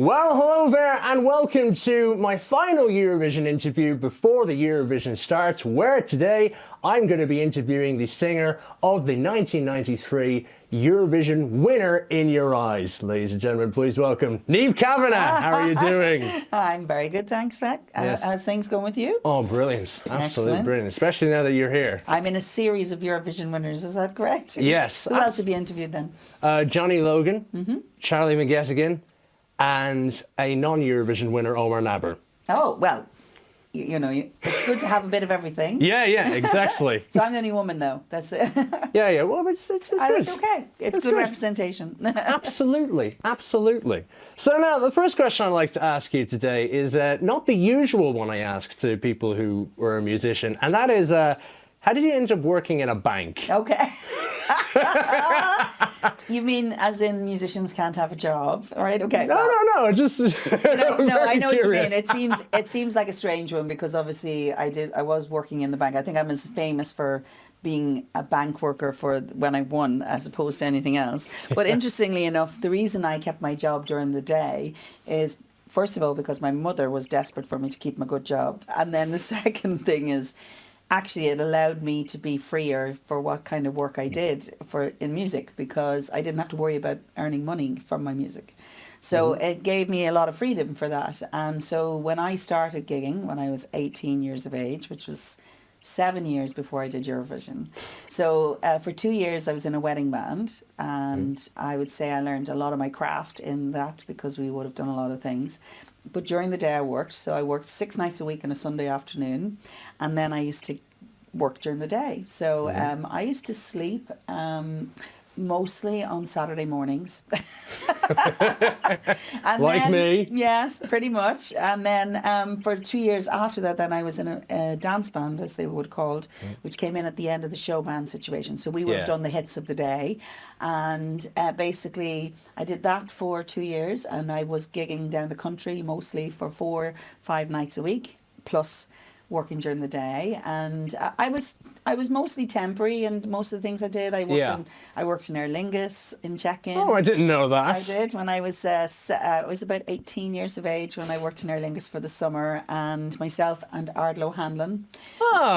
Well, hello there and welcome to my final Eurovision interview before the Eurovision starts, where today I'm going to be interviewing the singer of the 1993 Eurovision winner in your eyes. Ladies and gentlemen, please welcome Niamh Kavanagh. How are you doing? I'm very good, thanks, Mac. Yes. How's things going with you? Oh, brilliant. Absolutely Excellent. brilliant, especially now that you're here. I'm in a series of Eurovision winners, is that correct? Yes. Who else have you interviewed then? Johnny Logan, Charlie McGettigan, and a non-Eurovision winner, Omar Naber. Oh, well, you know, it's good to have a bit of everything. Yeah, exactly. So I'm the only woman, though. That's it. Yeah. Well, it's good. That's okay. It's good good. representation. Absolutely. So now, the first question I'd like to ask you today is not the usual one I ask to people who were a musician, and that is, how did you end up working in a bank? Okay. You mean as in musicians can't have a job, right? Okay. No. Just No, I know curious. what you mean. It seems like a strange one because obviously I was working in the bank. I think I'm as famous for being a bank worker for when I won as opposed to anything else. But interestingly enough, the reason I kept my job during the day is, first of all, because my mother was desperate for me to keep my good job. And then the second thing is, actually, it allowed me to be freer for what kind of work I did in music because I didn't have to worry about earning money from my music. So it gave me a lot of freedom for that. And so when I started gigging, when I was 18 years of age, which was 7 years before I did Eurovision. So for 2 years I was in a wedding band, and I would say I learned a lot of my craft in that because we would have done a lot of things. But during the day I worked, so I worked 6 nights a week on a Sunday afternoon, and then I used to work during the day. So I used to sleep mostly on Saturday mornings. And like then, me. Yes, pretty much. And then for 2 years after that, then I was in a dance band, as they would called, which came in at the end of the show band situation. So we would have done the hits of the day. And basically, I did that for 2 years, and I was gigging down the country mostly for 4-5 nights a week, plus working during the day. And I was mostly temporary, and most of the things I did, I worked in Aer Lingus in check-in. Oh, I didn't know that. I did when I was about 18 years of age when I worked in Aer Lingus for the summer, and myself and Ardlo Hanlon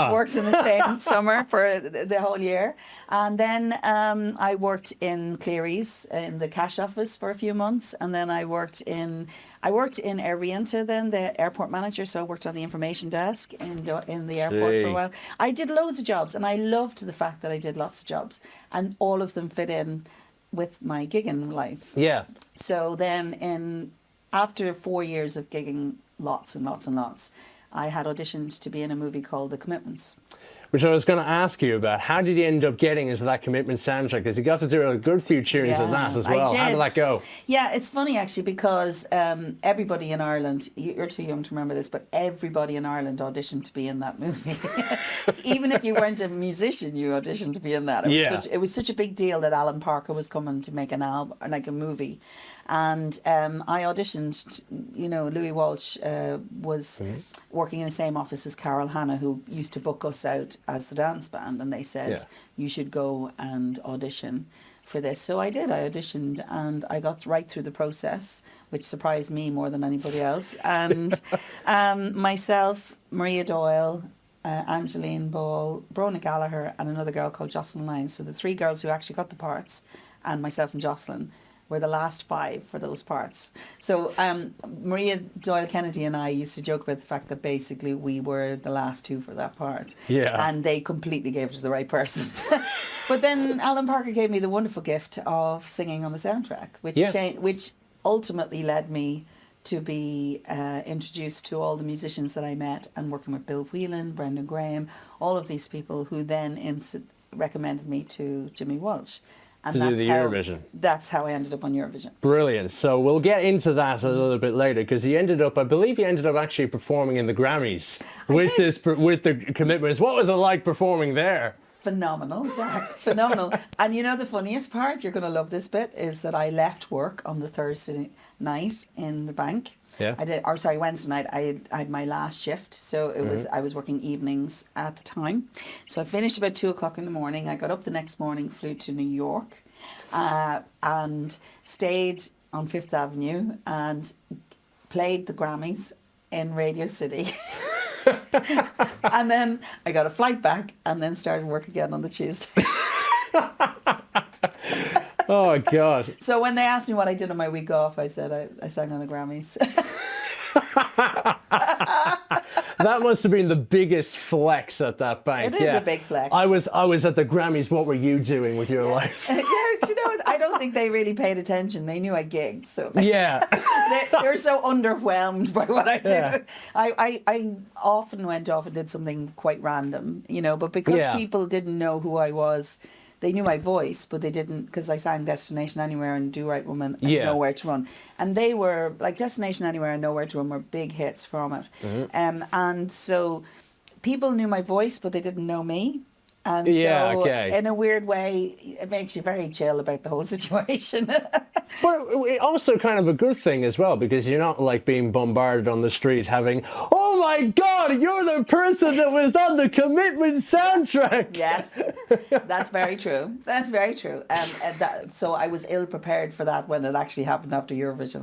worked in the same summer for the whole year. And then I worked in Cleary's in the cash office for a few months, and then I worked in Aer Rianta, then the airport manager, so I worked on the information desk in the airport for a while. I did loads of jobs, and I loved the fact that I did lots of jobs, and all of them fit in with my gigging life. Yeah. So then after 4 years of gigging lots and lots and lots, I had auditioned to be in a movie called The Commitments. Which I was going to ask you about. How did you end up getting into that Commitment soundtrack? Because you got to do a good few tunes of that as well. How did that go? Yeah, it's funny actually because everybody in Ireland, you're too young to remember this, but everybody in Ireland auditioned to be in that movie. Even if you weren't a musician, you auditioned to be in that. It was such a big deal that Alan Parker was coming to make an album, like a movie. And I auditioned, you know, Louis Walsh was working in the same office as Carol Hanna, who used to book us out as the dance band, and they said, you should go and audition for this. So I did. I auditioned, and I got right through the process, which surprised me more than anybody else. And myself, Maria Doyle, Angeline Ball, Brona Gallagher, and another girl called Jocelyn Lyons. So the 3 girls who actually got the parts, and myself and Jocelyn, were the last 5 for those parts. So Maria Doyle Kennedy and I used to joke about the fact that basically we were the last 2 for that part. Yeah. And they completely gave it to the right person. But then Alan Parker gave me the wonderful gift of singing on the soundtrack, which ultimately led me to be introduced to all the musicians that I met, and working with Bill Whelan, Brendan Graham, all of these people who then recommended me to Jimmy Walsh. And to do the Eurovision. That's how I ended up on Eurovision. Brilliant. So we'll get into that a little bit later, because I believe you ended up actually performing in the Grammys with the Commitments. What was it like performing there? Phenomenal, Jack. Phenomenal. And you know the funniest part, you're going to love this bit, is that I left work on the Thursday night in the bank. Yeah. Wednesday night, I had my last shift. So it was, I was working evenings at the time. So I finished about 2:00 in the morning. I got up the next morning, flew to New York, and stayed on Fifth Avenue and played the Grammys in Radio City. And then I got a flight back and then started work again on the Tuesday. Oh, God. So when they asked me what I did on my week off, I said I sang on the Grammys. That must have been the biggest flex at that bank. It is a big flex. I was at the Grammys. What were you doing with your life? Yeah, you know, I don't think they really paid attention. They knew I gigged, so Yeah. they're so underwhelmed by what I do. Yeah. I often went off and did something quite random, you know, but because people didn't know who I was, they knew my voice, but they didn't, because I sang Destination Anywhere and Do Right Woman and Nowhere to Run. And they were, like Destination Anywhere and Nowhere to Run were big hits from it. Mm-hmm. And so people knew my voice, but they didn't know me. And so, in a weird way, it makes you very chill about the whole situation. But it also kind of a good thing as well, because you're not like being bombarded on the street having, oh my God, you're the person that was on the Commitment soundtrack. Yes, that's very true. That's very true. So I was ill prepared for that when it actually happened after Eurovision.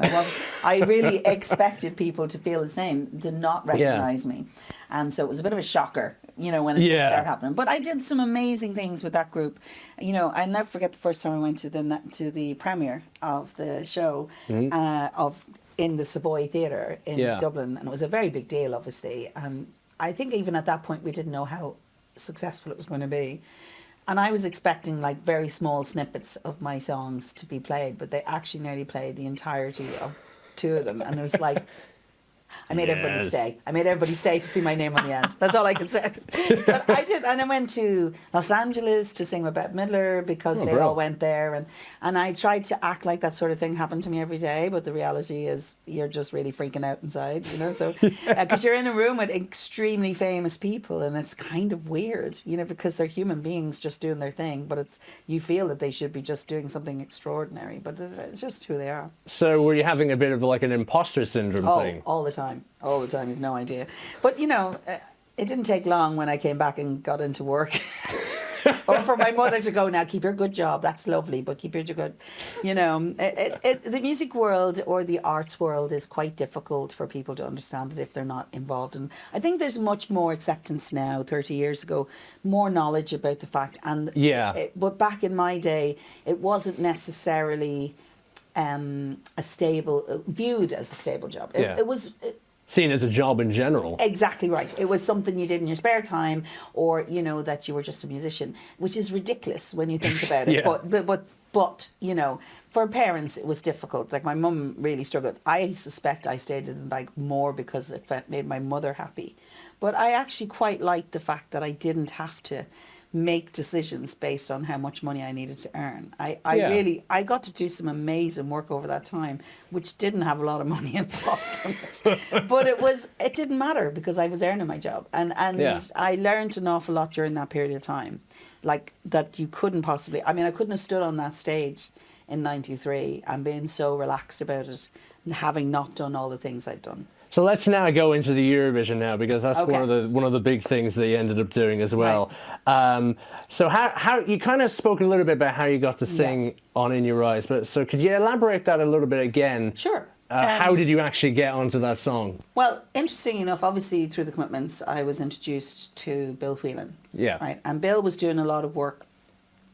I really expected people to feel the same, to not recognise me. And so it was a bit of a shocker, you know, when it did start happening. But I did some amazing things with that group. You know, I'll never forget the first time I went to the premiere of the show in the Savoy Theatre in Dublin. And it was a very big deal, obviously. And I think even at that point, we didn't know how successful it was going to be. And I was expecting like very small snippets of my songs to be played, but they actually nearly played the entirety of 2 of them. And it was like... I made everybody stay. I made everybody stay to see my name on the end. That's all I can say. But I did, and I went to Los Angeles to sing with Bette Midler because they all went there, and I tried to act like that sort of thing happened to me every day. But the reality is, you're just really freaking out inside, you know. So because you're in a room with extremely famous people, and it's kind of weird, you know, because they're human beings just doing their thing. But you feel that they should be just doing something extraordinary, but it's just who they are. So were you having a bit of like an imposter syndrome thing? All the time. All the time, you've no idea. But, you know, it didn't take long when I came back and got into work. Or for my mother to go, now keep your good job, that's lovely, but keep your good, you know. The music world or the arts world is quite difficult for people to understand it if they're not involved. And I think there's much more acceptance now, 30 years ago, more knowledge about the fact. And but back in my day, it wasn't necessarily viewed as a stable job. It was... seen as a job in general. Exactly right. It was something you did in your spare time, or, you know, that you were just a musician, which is ridiculous when you think about it. But you know, for parents it was difficult. Like my mum really struggled. I suspect I stayed in the bank more because it made my mother happy. But I actually quite liked the fact that I didn't have to make decisions based on how much money I needed to earn. I got to do some amazing work over that time, which didn't have a lot of money involved in it. But it didn't matter because I was earning my job. And I learned an awful lot during that period of time. Like that you couldn't possibly, I mean, I couldn't have stood on that stage in 93 and been so relaxed about it, having not done all the things I'd done. So let's now go into the Eurovision now, because that's one of the big things they ended up doing as well. Right. So how you kind of spoke a little bit about how you got to sing on In Your Eyes, but so could you elaborate that a little bit again? Sure. How did you actually get onto that song? Well, interesting enough, obviously through the Commitments, I was introduced to Bill Whelan. Yeah. Right, and Bill was doing a lot of work.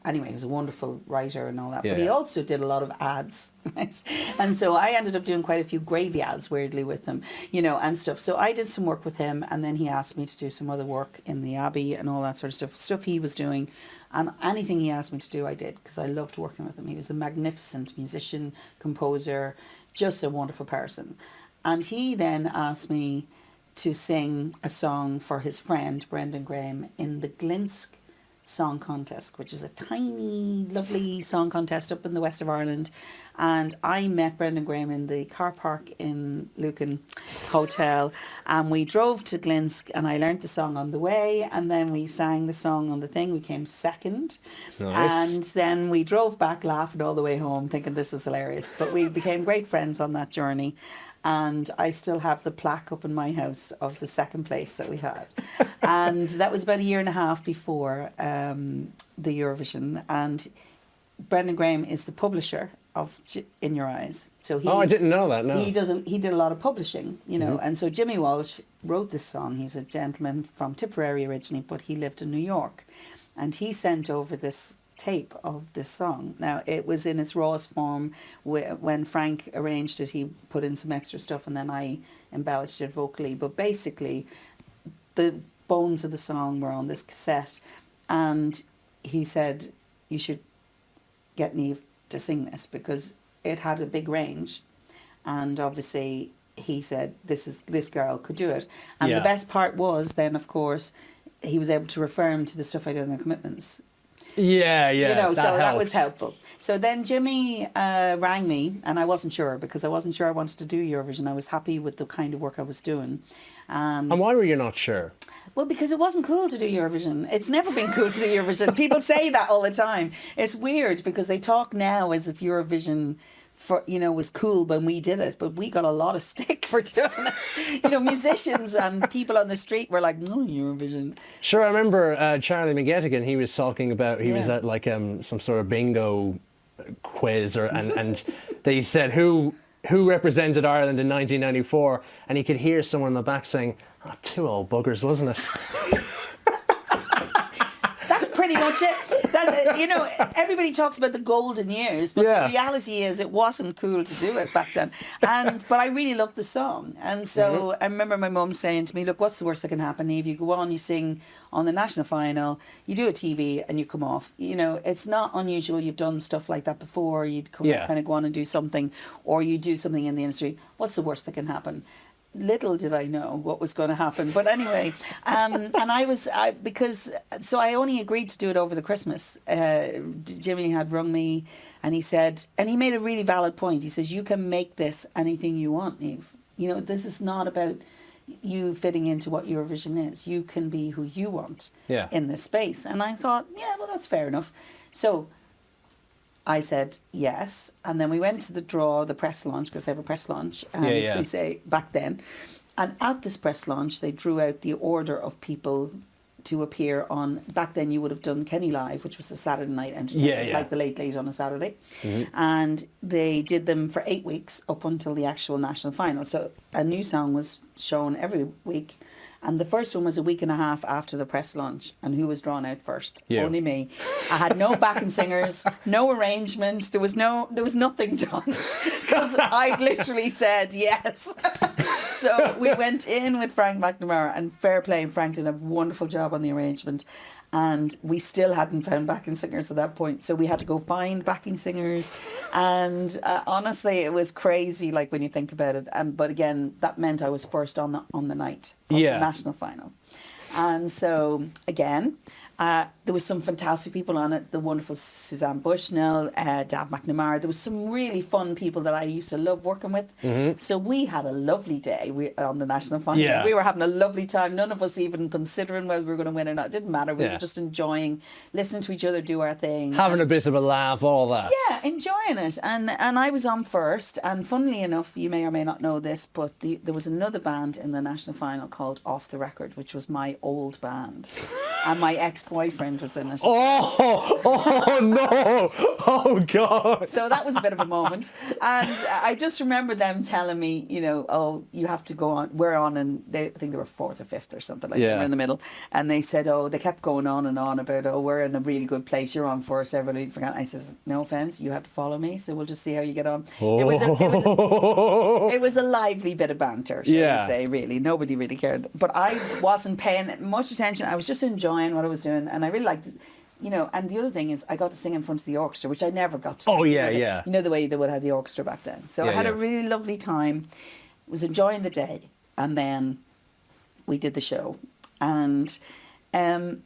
Anyway, he was a wonderful writer and all that, but he also did a lot of ads, right? And so I ended up doing quite a few gravy ads, weirdly, with him, you know, and stuff. So I did some work with him, and then he asked me to do some other work in the Abbey and all that sort of stuff he was doing. And anything he asked me to do, I did, because I loved working with him. He was a magnificent musician, composer, just a wonderful person. And he then asked me to sing a song for his friend, Brendan Graham, in the Glinsk Song Contest, which is a tiny, lovely song contest up in the west of Ireland. And I met Brendan Graham in the car park in Lucan Hotel, and we drove to Glinsk, and I learnt the song on the way, and then we sang the song on the thing. We came second. Nice. And then we drove back laughing all the way home, thinking this was hilarious. But we became great friends on that journey. And I still have the plaque up in my house of the second place that we had. And that was about a year and a half before the Eurovision. And Brendan Graham is the publisher of In Your Eyes. So I didn't know that. No. He did a lot of publishing, you know, and so Jimmy Walsh wrote this song. He's a gentleman from Tipperary originally, but he lived in New York, and he sent over this tape of this song. Now, it was in its rawest form. When Frank arranged it, he put in some extra stuff, and then I embellished it vocally. But basically, the bones of the song were on this cassette, and he said, you should get Niamh to sing this, because it had a big range, and obviously he said this girl could do it. And the best part was then, of course, he was able to refer him to the stuff I did in the commitments. Yeah, You know, so helped. that was helpful. So then Jimmy rang me, and I wasn't sure, because I wasn't sure I wanted to do Eurovision. I was happy with the kind of work I was doing. And why were you not sure? Well, because it wasn't cool to do Eurovision. It's never been cool to do Eurovision. People say that all the time. It's weird, because they talk now as if Eurovision was cool when we did it, but we got a lot of stick for doing it. You know, musicians and people on the street were like, no, Eurovision. Sure, I remember Charlie McGettigan, he was talking about, he was at like some sort of bingo quiz, and they said who represented Ireland in 1994, and he could hear someone in the back saying, oh, two old buggers, wasn't it? Pretty much it. That, you know, everybody talks about the golden years, but the reality is it wasn't cool to do it back then. But I really loved the song, and so I remember my mum saying to me, "Look, what's the worst that can happen, Niamh? You go on, you sing on the national final, you do a TV, and you come off. You know, it's not unusual. You've done stuff like that before. You'd kind of go on and do something, or you do something in the industry. What's the worst that can happen?" Little did I know what was going to happen, but anyway, and so I only agreed to do it over the Christmas. Jimmy had rung me, and he said, and he made a really valid point. He says, "You can make this anything you want, Niamh. You know, this is not about you fitting into what Eurovision is. You can be who you want in this space." And I thought, yeah, well, that's fair enough. So I said yes, and then we went to the press launch, because they have a press launch, and they say back then, and at this press launch they drew out the order of people to appear on. Back then you would have done Kenny Live, which was the Saturday night entertainment, it's like the Late on a Saturday, and they did them for 8 weeks up until the actual national final. So a new song was shown every week. And the first one was a week and a half after the press launch. And who was drawn out first? Only me. I had no backing singers, no arrangements. There was nothing done, because I literally said yes. So we went in with Frank McNamara, and fair play, Frank did a wonderful job on the arrangement. And we still hadn't found backing singers at that point, so we had to go find backing singers, and honestly, it was crazy. Like when you think about it, but again, that meant I was first on the night of the national final, and so again, there was some fantastic people on it. The wonderful Suzanne Bushnell, Dab McNamara. There was some really fun people that I used to love working with. So we had a lovely day on the national final. Yeah. We were having a lovely time. None of us even considering whether we were going to win or not. It didn't matter. We were just enjoying, listening to each other do our thing. Having a bit of a laugh, all that. Yeah, enjoying it. And I was on first. And funnily enough, you may or may not know this, but there was another band in the national final called Off the Record, which was my old band. And my ex-boyfriend was in it. Oh no! Oh God! So that was a bit of a moment. And I just remember them telling me, you know, oh, you have to go on. We're on, and I think they were fourth or fifth or something like that. We're in the middle. And they said, they kept going on and on about, we're in a really good place. You're on first. Everybody forgot. I says, no offence, you have to follow me. So we'll just see how you get on. It was a lively bit of banter, shall we say, really. Nobody really cared. But I wasn't paying much attention. I was just enjoying what I was doing, and I really liked it. You know, and the other thing is I got to sing in front of the orchestra, which I never got to. You know the way they would have the orchestra back then. So I had a really lovely time, was enjoying the day, and then we did the show, and the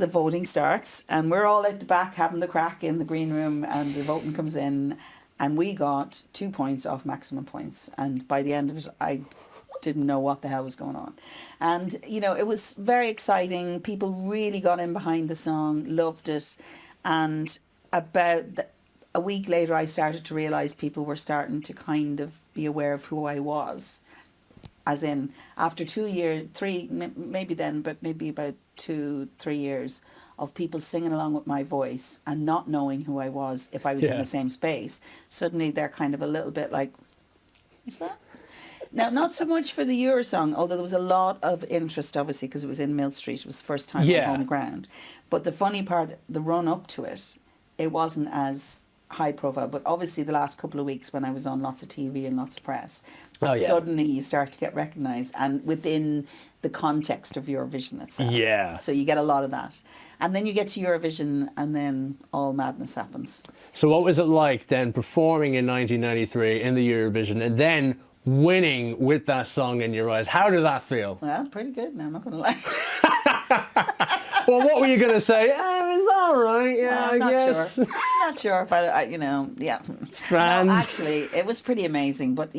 voting starts, and we're all at the back having the crack in the green room, and the voting comes in, and we got 2 points off maximum points, and by the end of it I didn't know what the hell was going on. And, you know, it was very exciting. People really got in behind the song, loved it. And about a week later, I started to realise people were starting to kind of be aware of who I was. As in, after 2 years, maybe then, but maybe about 2-3 years of people singing along with my voice and not knowing who I was if I was in the same space. Suddenly they're kind of a little bit like, is that? Now, not so much for the Eurosong, although there was a lot of interest, obviously, because it was in Mill Street. It was the first time on home ground. But the funny part, the run up to it, it wasn't as high profile. But obviously, the last couple of weeks when I was on lots of TV and lots of press, suddenly you start to get recognised, and within the context of Eurovision itself. Yeah. So you get a lot of that. And then you get to Eurovision, and then all madness happens. So what was it like then performing in 1993 in the Eurovision and then winning with that song in your eyes? How did that feel? Well, pretty good. No, I'm not going to lie. Well, what were you going to say? It was all right. Yeah, I'm I not guess. sure. Not sure, but yeah. Grand. No, actually, it was pretty amazing. But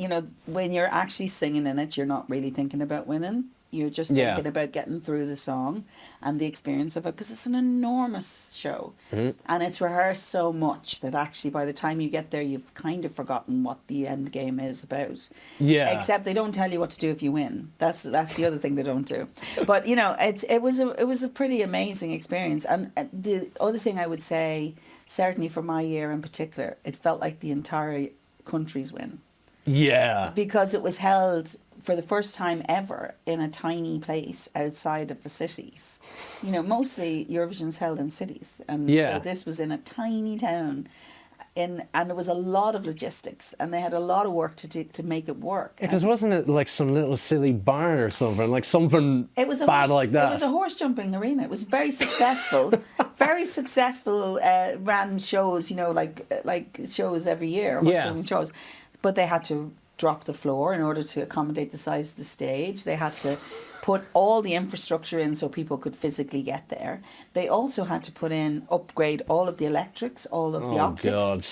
when you're actually singing in it, you're not really thinking about winning. You're just thinking about getting through the song and the experience of it, because it's an enormous show. And it's rehearsed so much that actually by the time you get there, you've kind of forgotten what the end game is about. Yeah. Except they don't tell you what to do if you win. That's the other thing they don't do. But it was a pretty amazing experience. And the other thing I would say, certainly for my year in particular, it felt like the entire country's win. Yeah. Because it was held for the first time ever in a tiny place outside of the cities. Mostly Eurovision's held in cities. And so this was in a tiny town. And there was a lot of logistics, and they had a lot of work to do to make it work. Because wasn't it like some little silly barn or something, like something bad like that? It was a horse jumping arena. It was very successful, very successful. Ran shows, like shows every year, horse jumping shows, but they had to drop the floor in order to accommodate the size of the stage. They had to put all the infrastructure in so people could physically get there. They also had to upgrade all of the electrics, all of the optics. God.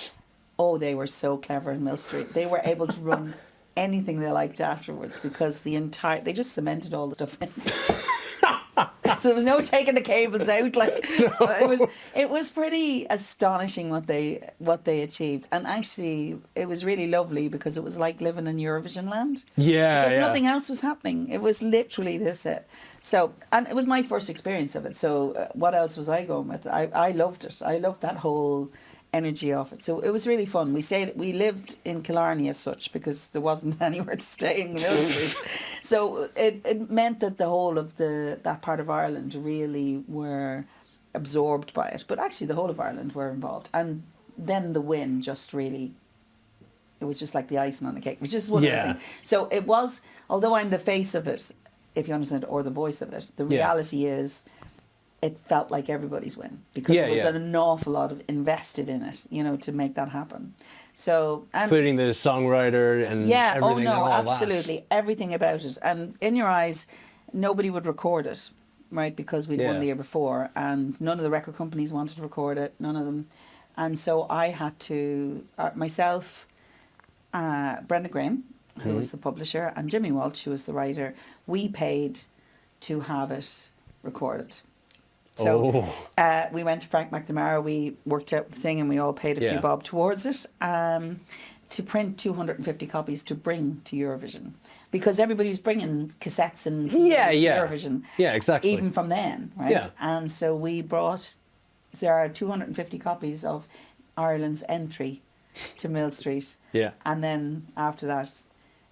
Oh, they were so clever in Mill Street. They were able to run anything they liked afterwards, because they just cemented all the stuff in. So there was no taking the cables out. It was pretty astonishing what they achieved, and actually it was really lovely, because it was like living in Eurovision land. Yeah, because nothing else was happening. It was literally this it. So, and it was my first experience of it. So what else was I going with? I loved it. I loved that whole energy of it. So it was really fun. We lived in Killarney as such, because there wasn't anywhere to stay in the Mill Street. So it meant that the whole of that part of Ireland really were absorbed by it. But actually the whole of Ireland were involved. And then the win just really, it was just like the icing on the cake. It was just one of those things. So it was, although I'm the face of it, if you understand, or the voice of it, the reality is, it felt like everybody's win, because there was an awful lot of invested in it, to make that happen. So, including the songwriter and everything. And all absolutely that. Everything about it. And In Your Eyes, nobody would record it, right? Because we'd won the year before, and none of the record companies wanted to record it. None of them. And so I had to myself, Brenda Graham, who was the publisher, and Jimmy Walsh, who was the writer. We paid to have it recorded. So we went to Frank McNamara, we worked out the thing, and we all paid a few bob towards it, to print 250 copies to bring to Eurovision. Because everybody was bringing cassettes and CDs to Eurovision. Yeah, exactly. Even from then, right? Yeah. And so there are 250 copies of Ireland's entry to Mill Street. Yeah. And then after that,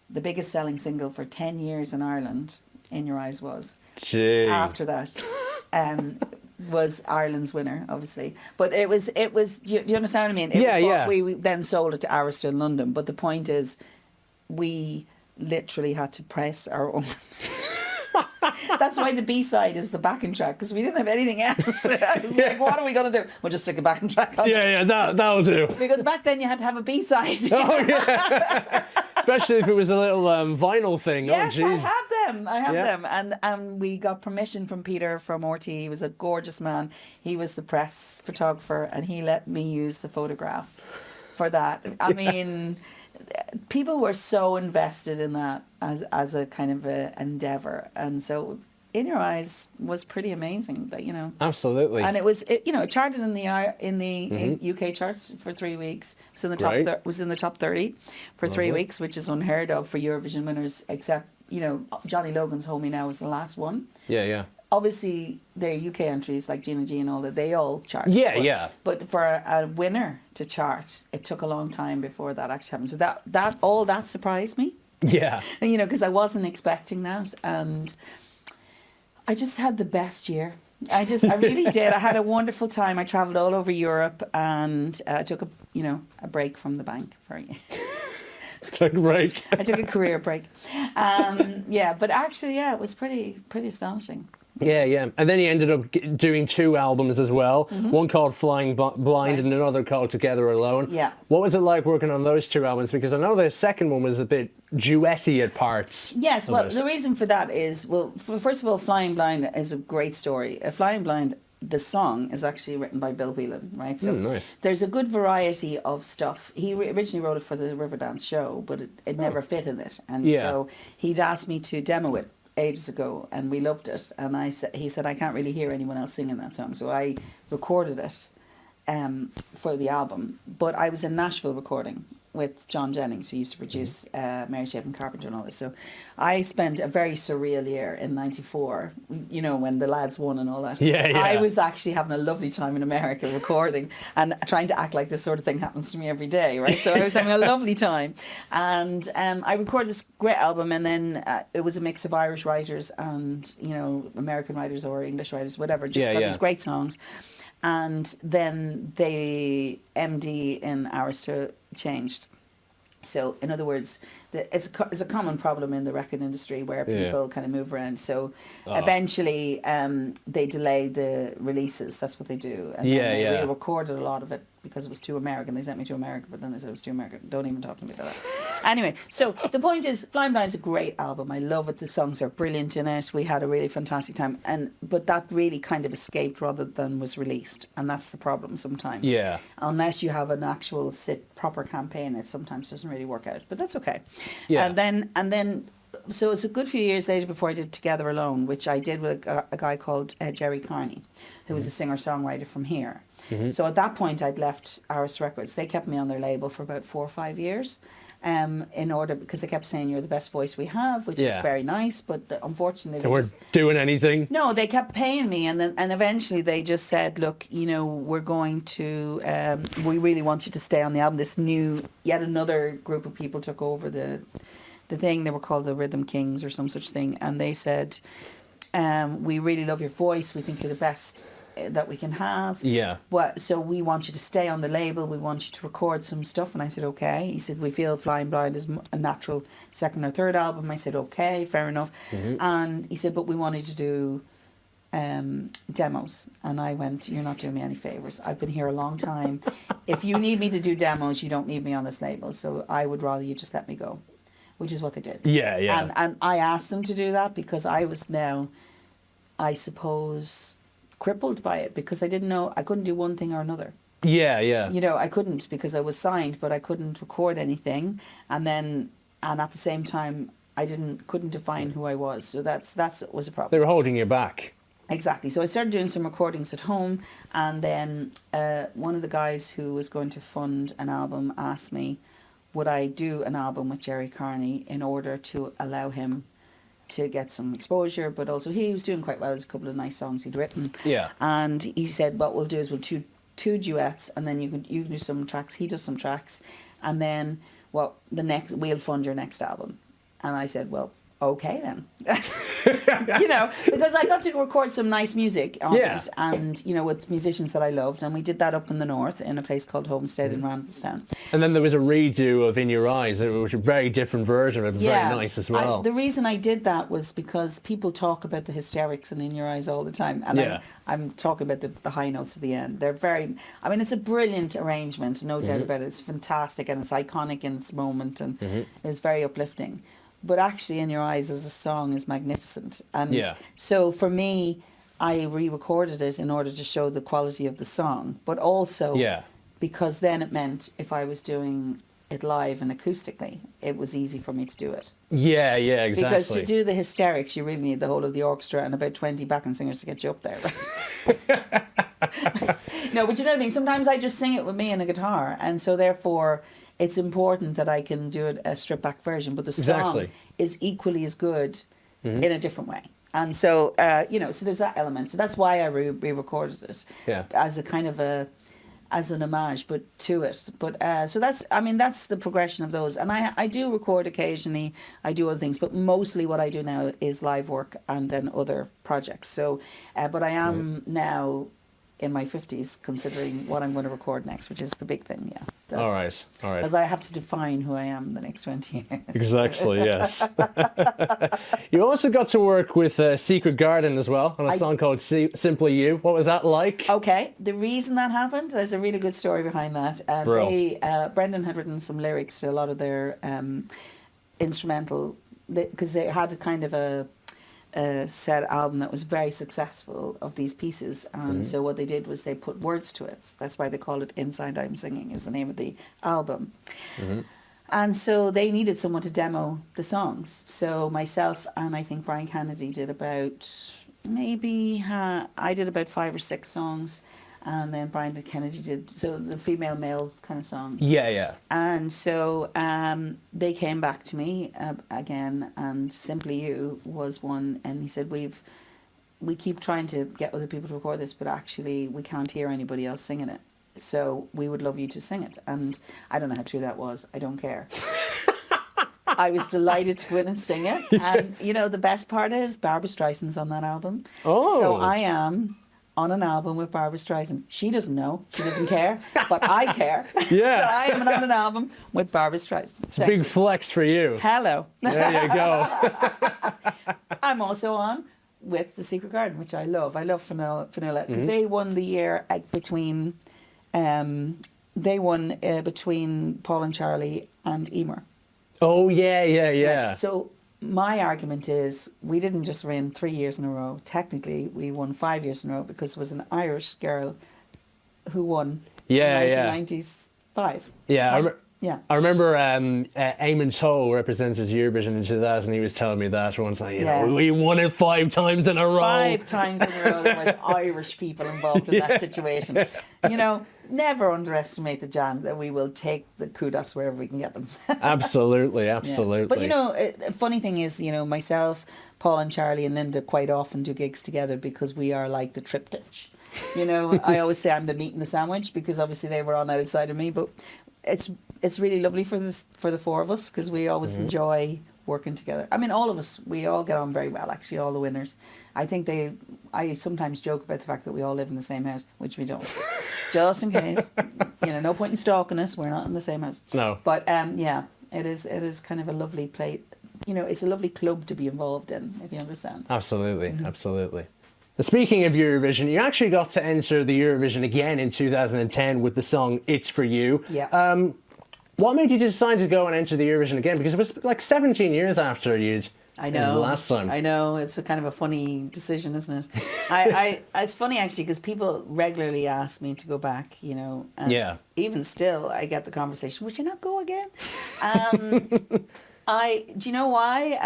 the biggest selling single for 10 years in Ireland, In Your Eyes was. Gee. After that. Was Ireland's winner, obviously, but it was. Do you understand what I mean? We then sold it to Arista in London, but the point is, we literally had to press our own. That's why the B-side is the backing track, because we didn't have anything else. I was like, what are we going to do? We'll just stick a backing track on. That'll do. Because back then you had to have a B-side. Oh yeah. Especially if it was a little vinyl thing. Yes, oh, I have them. And we got permission from Peter from RT. He was a gorgeous man. He was the press photographer, and he let me use the photograph for that. I mean, people were so invested in that as a kind of a endeavour. And so In Your Eyes was pretty amazing, that Absolutely. and it charted in the UK charts for 3 weeks. It was in the top was in the top 30 for 3 weeks, which is unheard of for Eurovision winners. Except Johnny Logan's Hold Me Now was the last one. Yeah. obviously their UK entries like Gina G and all that, they all chart. Yeah, but, yeah. But for a winner to chart, it took a long time before that actually happened. So that surprised me. Yeah. You know, because I wasn't expecting that, and I just had the best year. I really did. I had a wonderful time. I travelled all over Europe, and I took a break from the bank for a year. Took a break. I took a career break. Yeah, but actually, yeah, it was pretty astonishing. Yeah, yeah. And then he ended up doing 2 albums as well. One called Flying Blind Right. and another called Together Alone. Yeah. What was it like working on those 2 albums? Because I know the second one was a bit duetty at parts. Yes, of well, it. the reason for that is, well, first of all, Flying Blind is a great story. Flying Blind, the song, is actually written by Bill Whelan, right? So nice. there's a good variety of stuff. He originally wrote it for the Riverdance show, but it never fit in it. And Yeah. so he'd asked me to demo it ages ago, and we loved it. And he said, I can't really hear anyone else singing that song. So I recorded it for the album. But I was in Nashville recording with John Jennings, who used to produce Mary Shaping Carpenter and all this. So I spent a very surreal year in '94, you know, when the lads won and all that. Yeah, yeah. I was actually having a lovely time in America recording and trying to act like this sort of thing happens to me every day, right? So I was having a lovely time. And I recorded this great album, and then it was a mix of Irish writers and, you know, American writers or English writers, whatever. Just got these great songs. And then the MD in Arista changed. So, in other words, it's a common problem in the record industry where people kind of move around. So, eventually, they delay the releases. That's what they do. And then they re-recorded a lot of it because it was too American. They sent me to America, but then they said it was too American. Don't even talk to me about that. Anyway, so the point is, Flying Blind is a great album. I love it. The songs are brilliant in it. We had a really fantastic time. But that really kind of escaped rather than was released. And that's the problem sometimes. Yeah. Unless you have an actual proper campaign, it sometimes doesn't really work out. But that's okay. Yeah. And then so it's a good few years later before I did Together Alone, which I did with a guy called Jerry Carney, who was a singer-songwriter from here. So at that point, I'd left Aris Records. They kept me on their label for about 4 or 5 years, because they kept saying, you're the best voice we have, which is very nice, but unfortunately They weren't doing anything. No, they kept paying me, and eventually they just said, look, you know, we're going to, we really want you to stay on the album. Yet another group of people took over the thing. They were called the Rhythm Kings or some such thing, and they said, we really love your voice. We think you're the best that we can have. Yeah. So we want you to stay on the label. We want you to record some stuff. And I said, okay. He said, we feel Flying Blind is a natural second or third album. I said, okay, fair enough. And he said, but we wanted to do demos. And I went, you're not doing me any favours. I've been here a long time. If you need me to do demos, you don't need me on this label. So I would rather you just let me go, which is what they did. Yeah, yeah. And I asked them to do that because I was now, I suppose, crippled by it, because I didn't know, I couldn't do one thing or another. Yeah, yeah. You know, I couldn't, because I was signed, but I couldn't record anything. And at the same time, I couldn't define who I was. So that was a problem. They were holding you back. Exactly. So I started doing some recordings at home, and then one of the guys who was going to fund an album asked me, would I do an album with Jerry Carney in order to allow him to get some exposure, but also he was doing quite well. There's a couple of nice songs he'd written. Yeah. And he said, what we'll do is we'll do two duets, and then you can do some tracks, he does some tracks, and then we'll fund your next album. And I said, well, okay then. You know, because I got to record some nice music on it, and, you know, with musicians that I loved, and we did that up in the north in a place called Homestead in Randallstown. And then there was a redo of In Your Eyes, which was a very different version, but very nice as well. The reason I did that was because people talk about the hysterics and In Your Eyes all the time, and I'm talking about the high notes at the end. They're it's a brilliant arrangement, no doubt about it. It's fantastic, and it's iconic in its moment, and it's very uplifting. But actually, In Your Eyes as a song is magnificent. And so for me, I re-recorded it in order to show the quality of the song, but also because then it meant if I was doing it live and acoustically, it was easy for me to do it. Yeah, exactly. Because to do the hysterics, you really need the whole of the orchestra and about 20 backing singers to get you up there, right? No, but you know what I mean? Sometimes I just sing it with me and a guitar, and so therefore it's important that I can do it a stripped back version, but the song is equally as good in a different way. And so, so there's that element. So that's why I re-recorded it as a kind of as an homage, but to it. But so that's the progression of those. And I do record occasionally. I do other things, but mostly what I do now is live work and then other projects. So, but I am now in my 50s considering what I'm going to record next, which is the big thing. Yeah. All right. Because I have to define who I am the next 20 years. Exactly, yes. You also got to work with Secret Garden as well on a song called Simply You. What was that like? Okay, the reason that happened, there's a really good story behind that. Brendan had written some lyrics to a lot of their instrumental, because they had a kind of a set album that was very successful of these pieces, and so what they did was they put words to it. That's why they call it Inside I'm Singing, is the name of the album. And so they needed someone to demo the songs. So myself and I think Brian Kennedy did about I did about 5 or 6 songs, and then Brian Kennedy did the female male kind of songs. Yeah. And so they came back to me again, and Simply You was one, and he said we keep trying to get other people to record this, but actually we can't hear anybody else singing it. So we would love you to sing it. And I don't know how true that was. I don't care. I was delighted to go in and sing it. And, the best part is Barbra Streisand's on that album. Oh. So I am on an album with Barbra Streisand. She doesn't know. She doesn't care. But I care. Yeah. That I am on an album with Barbra Streisand. It's a big flex for you. Hello. There you go. I'm also on with The Secret Garden, which I love. I love Fionnuala, because they won the year between... between Paul and Charlie and Emer. Oh, yeah. Right. So my argument is we didn't just win 3 years in a row. Technically, we won 5 years in a row because there was an Irish girl who won in 1995. Yeah, I remember Eamon Toll represented Eurovision in 2000. He was telling me that once. We won it 5 times in a row. 5 times in a row. There was Irish people involved in that situation. Never underestimate the chance that we will take the kudos wherever we can get them. Absolutely. Yeah. But a funny thing is, myself, Paul and Charlie and Linda quite often do gigs together because we are like the triptych. I always say I'm the meat and the sandwich because obviously they were on either side of me, but it's really lovely for the 4 of us because we always enjoy working together. I mean, all of us, we all get on very well, actually, all the winners. I think I sometimes joke about the fact that we all live in the same house, which we don't. Just in case. No point in stalking us, we're not in the same house. No. But it is kind of a lovely place. It's a lovely club to be involved in, if you understand. Absolutely, absolutely. Speaking of Eurovision, you actually got to enter the Eurovision again in 2010 with the song It's For You. Yeah. What made you decide to go and enter the Eurovision again? Because it was like 17 years after you'd the last time. I know. It's a kind of a funny decision, isn't it? It's funny, actually, because people regularly ask me to go back, and even still, I get the conversation, would you not go again? Do you know why?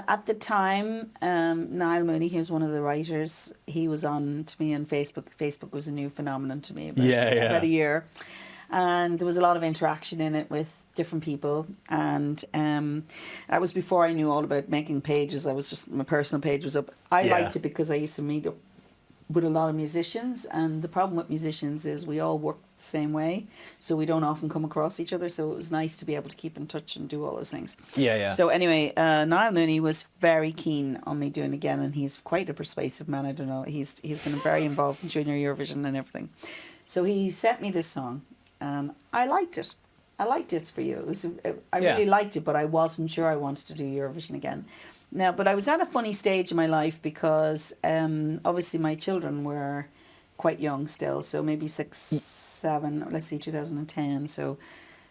At the time, Niall Mooney, he was one of the writers, he was on to me on Facebook. Facebook was a new phenomenon to me about a year. And there was a lot of interaction in it with different people. And that was before I knew all about making pages. My personal page was up. I liked it because I used to meet up with a lot of musicians. And the problem with musicians is we all work the same way. So we don't often come across each other. So it was nice to be able to keep in touch and do all those things. Yeah. So anyway, Niall Mooney was very keen on me doing it again. And he's quite a persuasive man. I don't know. He's been very involved in Junior Eurovision and everything. So he sent me this song. I liked it. It's For You. I really liked it, but I wasn't sure I wanted to do Eurovision again. Now, but I was at a funny stage in my life because obviously my children were quite young still, so maybe 6, 7, let's see, 2010. So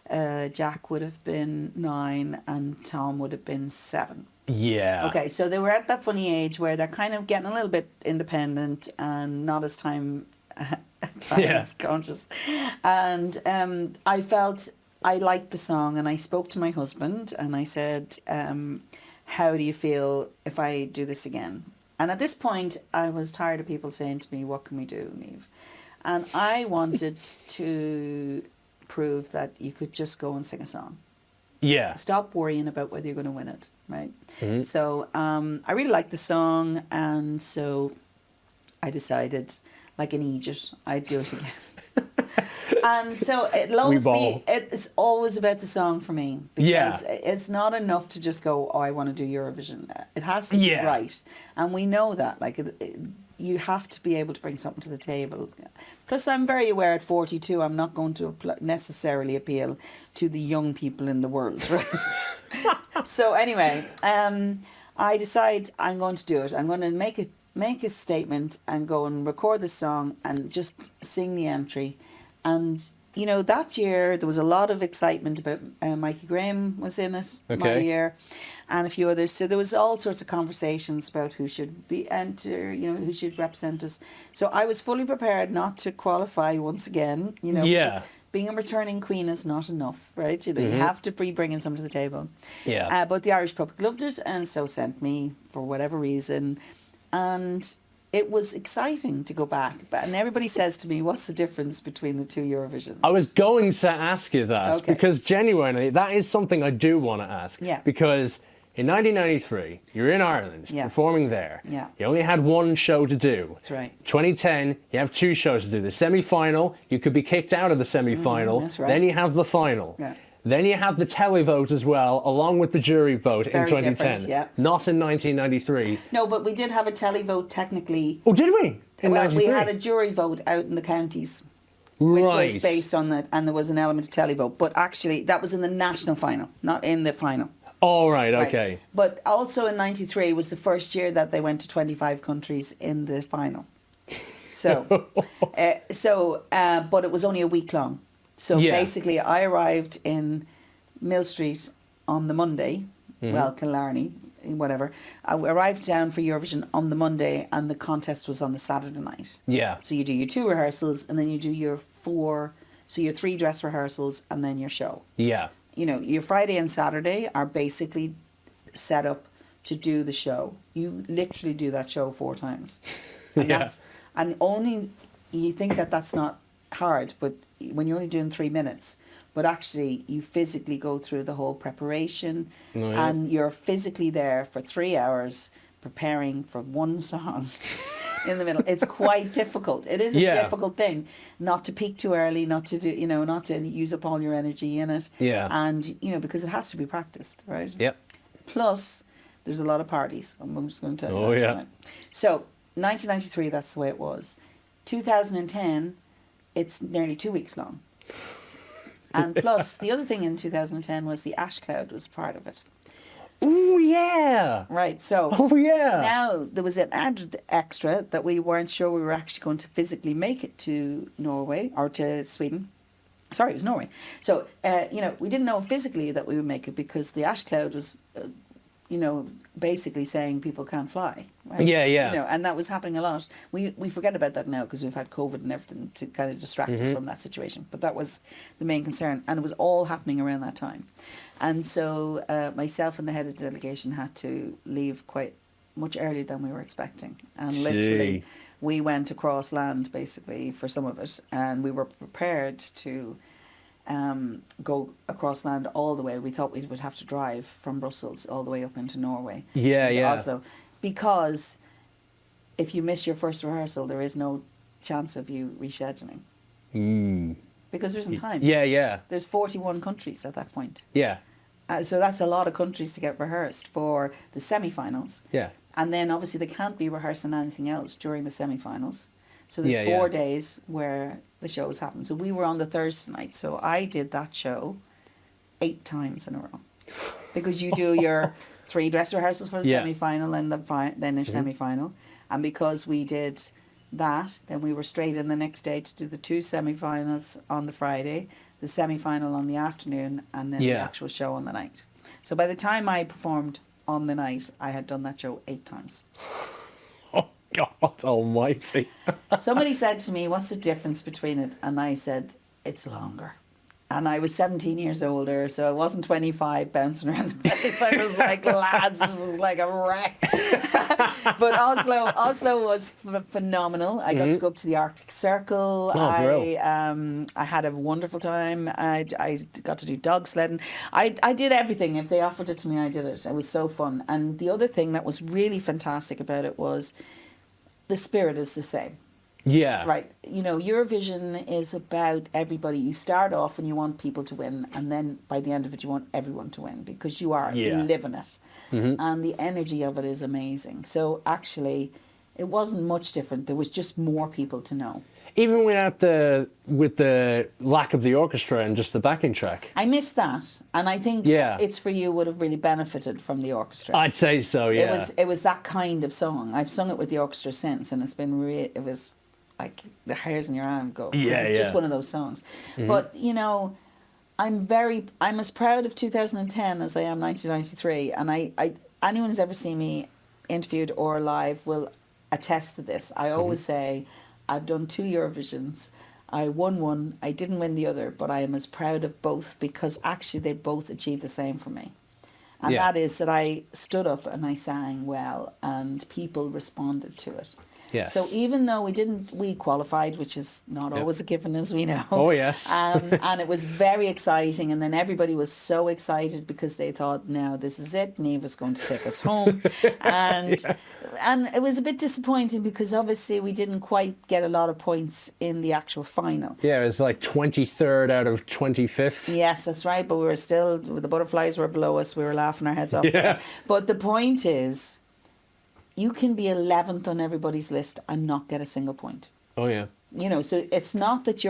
Jack would have been 9 and Tom would have been 7. Yeah. Okay, so they were at that funny age where they're kind of getting a little bit independent and not as time conscious. And I felt I liked the song, and I spoke to my husband and I said, how do you feel if I do this again? And at this point I was tired of people saying to me, what can we do, Niamh? And I wanted to prove that you could just go and sing a song. Yeah. Stop worrying about whether you're going to win it, right? So I really liked the song, and so I decided, like an Egypt, I'd do it again. And so it's always about the song for me, because it's not enough to just go, oh, I want to do Eurovision. It has to be right, and we know that. Like you have to be able to bring something to the table. Plus, I'm very aware at 42, I'm not going to necessarily appeal to the young people in the world, right? So anyway, I decide I'm going to do it. I'm going to make a statement and go and record the song and just sing the entry. And, you know, that year there was a lot of excitement about Mikey Graham was in it, my year, and a few others. So there was all sorts of conversations about who should who should represent us. So I was fully prepared not to qualify once again, you know. Yeah. Being a returning queen is not enough, right? You know, you have to be bringing something to the table. Yeah. But the Irish public loved it, and so sent me for whatever reason. And it was exciting to go back. And everybody says to me, what's the difference between the two Eurovisions? I was going to ask you that, Okay. because genuinely, that is something I do want to ask. Yeah. Because in 1993, you're in Ireland, performing there. Yeah. You only had one show to do. That's right. 2010, you have two shows to do. The semi-final, you could be kicked out of the semi-final. That's right. Then you have the final. Yeah. Then you have the televote as well, along with the jury vote in Very 2010. different, yeah. Not in 1993. No, but we did have a televote technically. Oh, did we? In Well, 93? we had a jury vote out in the counties, which Right. was based on that, and there was an element of televote. But actually, that was in the national final, not in the final. Oh, right, Right. okay. But also in 93 was the first year that they went to 25 countries in the final. So, but it was only a week long. So basically, I arrived in Mill Street on the Monday, Killarney, whatever. I arrived down for Eurovision on the Monday, and the contest was on the Saturday night. Yeah. So you do your 2 rehearsals, and then you do your 3 dress rehearsals, and then your show. Yeah. You know, your Friday and Saturday are basically set up to do the show. You literally do that show 4 times. And you think that that's not hard, but when you're only doing 3 minutes, but actually you physically go through the whole preparation, and you're physically there for 3 hours preparing for one song in the middle. It's quite difficult. It is a difficult thing not to peak too early, not to do, not to use up all your energy in it. Yeah. And, because it has to be practiced, right? Yep. Plus, there's a lot of parties. I'm just going to tell you. Oh, that, yeah. right? So, 1993, that's the way it was. 2010, it's nearly 2 weeks long. And plus, the other thing in 2010 was the ash cloud was part of it. Oh, yeah. Right, so now there was an added extra that we weren't sure we were actually going to physically make it to Norway or to Sweden. Sorry, it was Norway. So, we didn't know physically that we would make it because the ash cloud was, basically saying people can't fly. Right? Yeah. And that was happening a lot. We forget about that now because we've had COVID and everything to kind of distract us from that situation. But that was the main concern. And it was all happening around that time. And so myself and the head of the delegation had to leave quite much earlier than we were expecting. And literally, we went across land, basically, for some of it. And we were prepared to go across land all the way. We thought we would have to drive from Brussels all the way up into Norway. Into Oslo. Because if you miss your first rehearsal, there is no chance of you rescheduling. Because there isn't time. Yeah. There's 41 countries at that point. Yeah. So that's a lot of countries to get rehearsed for the semi-finals. Yeah. And then obviously they can't be rehearsing anything else during the semi-finals. So there's 4 days where the shows happen. So we were on the Thursday night. So I did that show 8 times in a row. Because you do your 3 dress rehearsals for the semi-final and then your semi-final. And because we did that, then we were straight in the next day to do the 2 semi-finals on the Friday, the semi-final on the afternoon, and then the actual show on the night. So by the time I performed on the night, I had done that show 8 times. Oh, God almighty. Somebody said to me, what's the difference between it? And I said, it's longer. And I was 17 years older, so I wasn't 25 bouncing around the place. I was like, lads, this is like a wreck. But Oslo was phenomenal. I got to go up to the Arctic Circle. I had a wonderful time. I got to do dog sledding. I did everything. If they offered it to me, I did it. It was so fun. And the other thing that was really fantastic about it was the spirit is the same. Yeah. Right. You know, Eurovision is about everybody. You start off and you want people to win, and then by the end of it, you want everyone to win because you live in it. Mm-hmm. And the energy of it is amazing. So actually, it wasn't much different. There was just more people to know. Even with the lack of the orchestra and just the backing track. I missed that, and I think It's For You would have really benefited from the orchestra. I'd say so, yeah. It was that kind of song. I've sung it with the orchestra since, and it's been it was like the hairs in your arm go. It's just one of those songs. Mm-hmm. But you know, I'm as proud of 2010 as I am 1993, and I anyone who's ever seen me interviewed or live will attest to this. I always say I've done 2 Eurovisions. I won one, I didn't win the other, but I am as proud of both because actually they both achieved the same for me. And that is that I stood up and I sang well and people responded to it. Yes. So even though we qualified, which is not always a given, as we know. Oh, yes. And it was very exciting. And then everybody was so excited because they thought, now this is it. Niamh is going to take us home. And it was a bit disappointing because obviously we didn't quite get a lot of points in the actual final. Yeah, it was like 23rd out of 25th. Yes, that's right. But we were still, the butterflies were below us. We were laughing our heads off. Yeah. But the point is, you can be 11th on everybody's list and not get a single point. Oh, yeah. You know, so it's not that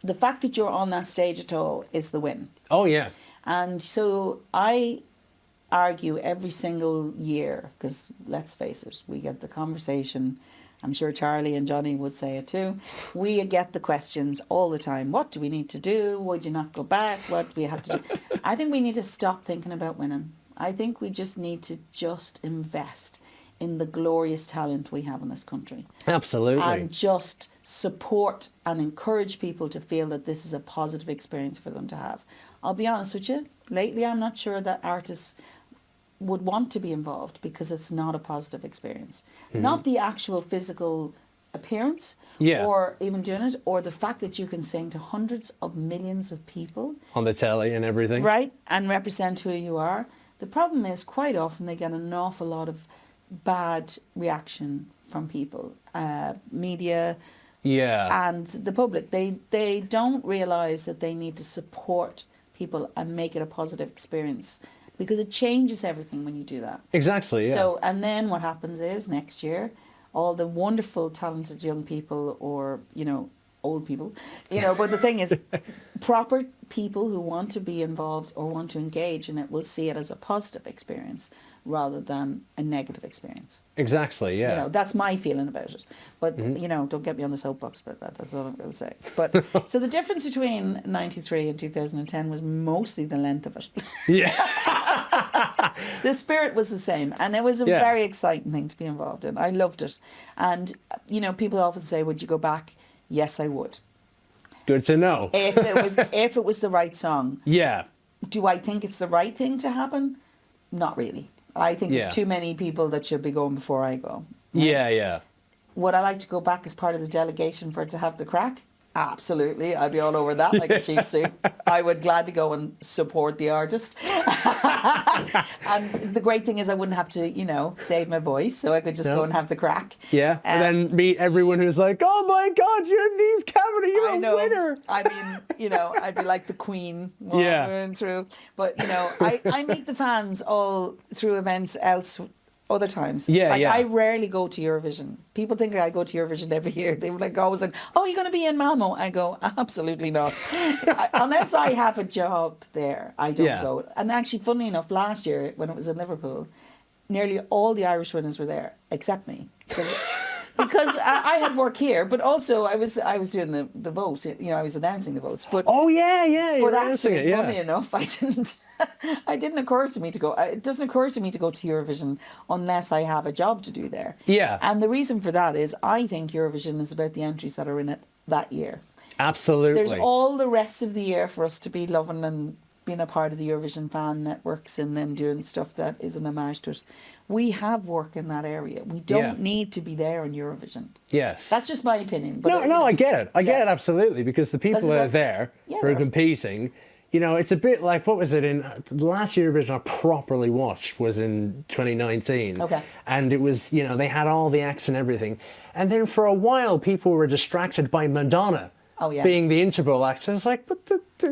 the fact that you're on that stage at all is the win. Oh, yeah. And so I argue every single year, because let's face it, we get the conversation, I'm sure Charlie and Johnny would say it too, we get the questions all the time. What do we need to do? Would you not go back? What do we have to do? I think we need to stop thinking about winning. I think we just need to invest in the glorious talent we have in this country. Absolutely. And just support and encourage people to feel that this is a positive experience for them to have. I'll be honest with you, lately I'm not sure that artists would want to be involved because it's not a positive experience. Mm-hmm. Not the actual physical appearance or even doing it, or the fact that you can sing to hundreds of millions of people. On the telly and everything. Right, and represent who you are. The problem is quite often they get an awful lot of bad reaction from people, media, and the public. They don't realise that they need to support people and make it a positive experience because it changes everything when you do that. Exactly. Yeah. So, and then what happens is next year, all the wonderful, talented young people, or old people, But the thing is, proper people who want to be involved or want to engage in it will see it as a positive experience rather than a negative experience. Exactly, yeah. That's my feeling about it. But, don't get me on the soapbox about that. That's all I'm going to say. But so the difference between 93 and 2010 was mostly the length of it. Yeah. The spirit was the same. And it was a very exciting thing to be involved in. I loved it. And, people often say, would you go back? Yes, I would. Good to know. If it was the right song. Yeah. Do I think it's the right thing to happen? Not really. I think there's too many people that should be going before I go. Right? Yeah. Would I like to go back as part of the delegation for it to have the crack? Absolutely. I'd be all over that like a cheap suit. I would gladly go and support the artist. And the great thing is I wouldn't have to, save my voice, so I could just go and have the crack. Yeah, and then meet everyone who's like, oh my God, you're Niamh Kavanagh, you're a winner. I mean, I'd be like the queen going through. But, I meet the fans all through events other times. I rarely go to Eurovision. People think I go to Eurovision every year. They were always like, oh, you're going to be in Malmo? I go, absolutely not. Unless I have a job there, I don't go. And actually, funnily enough, last year when it was in Liverpool, nearly all the Irish winners were there, except me. Because I had work here, but also I was doing the vote. I was announcing the votes. But But actually, funny enough, it didn't occur to me to go. It doesn't occur to me to go to Eurovision unless I have a job to do there. Yeah. And the reason for that is I think Eurovision is about the entries that are in it that year. Absolutely. There's all the rest of the year for us to be loving and being a part of the Eurovision fan networks and then doing stuff that is an homage to it. We have work in that area. We don't need to be there in Eurovision. Yes. That's just my opinion. But No, I get it. I get it absolutely, because the people that are there who are competing, you know, it's a bit like, what was it in the last Eurovision I properly watched was in 2019. Okay. And it was, you know, they had all the acts and everything. And then for a while people were distracted by Madonna. Being the interval act. So it's like, but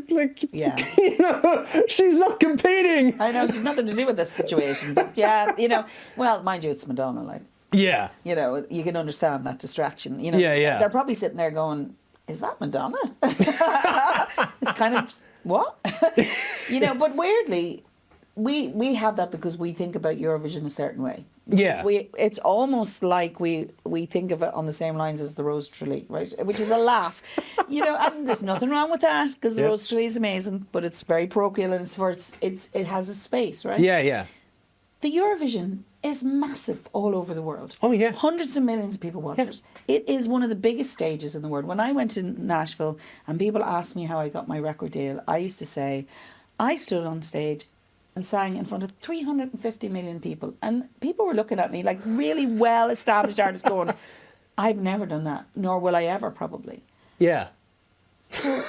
you know, she's not competing. I know, she's nothing to do with this situation. But yeah, you know, well, mind you, it's Madonna, like. Yeah. You know, you can understand that distraction. You know, they're probably sitting there going, is that Madonna? It's kind of, what? You know, but weirdly, we have that because we think about Eurovision a certain way. Yeah. It's almost like we think of it on the same lines as the Rose Tralee, right? Which is a laugh. You know, and there's nothing wrong with that, because the Rose Tralee is amazing, but it's very parochial and it has a space, right? Yeah, yeah. The Eurovision is massive all over the world. Oh, yeah. Hundreds of millions of people watch it. It is one of the biggest stages in the world. When I went to Nashville and people asked me how I got my record deal, I used to say, I stood on stage and sang in front of 350 million people. And people were looking at me like really well-established artists going, I've never done that, nor will I ever, probably. Yeah. So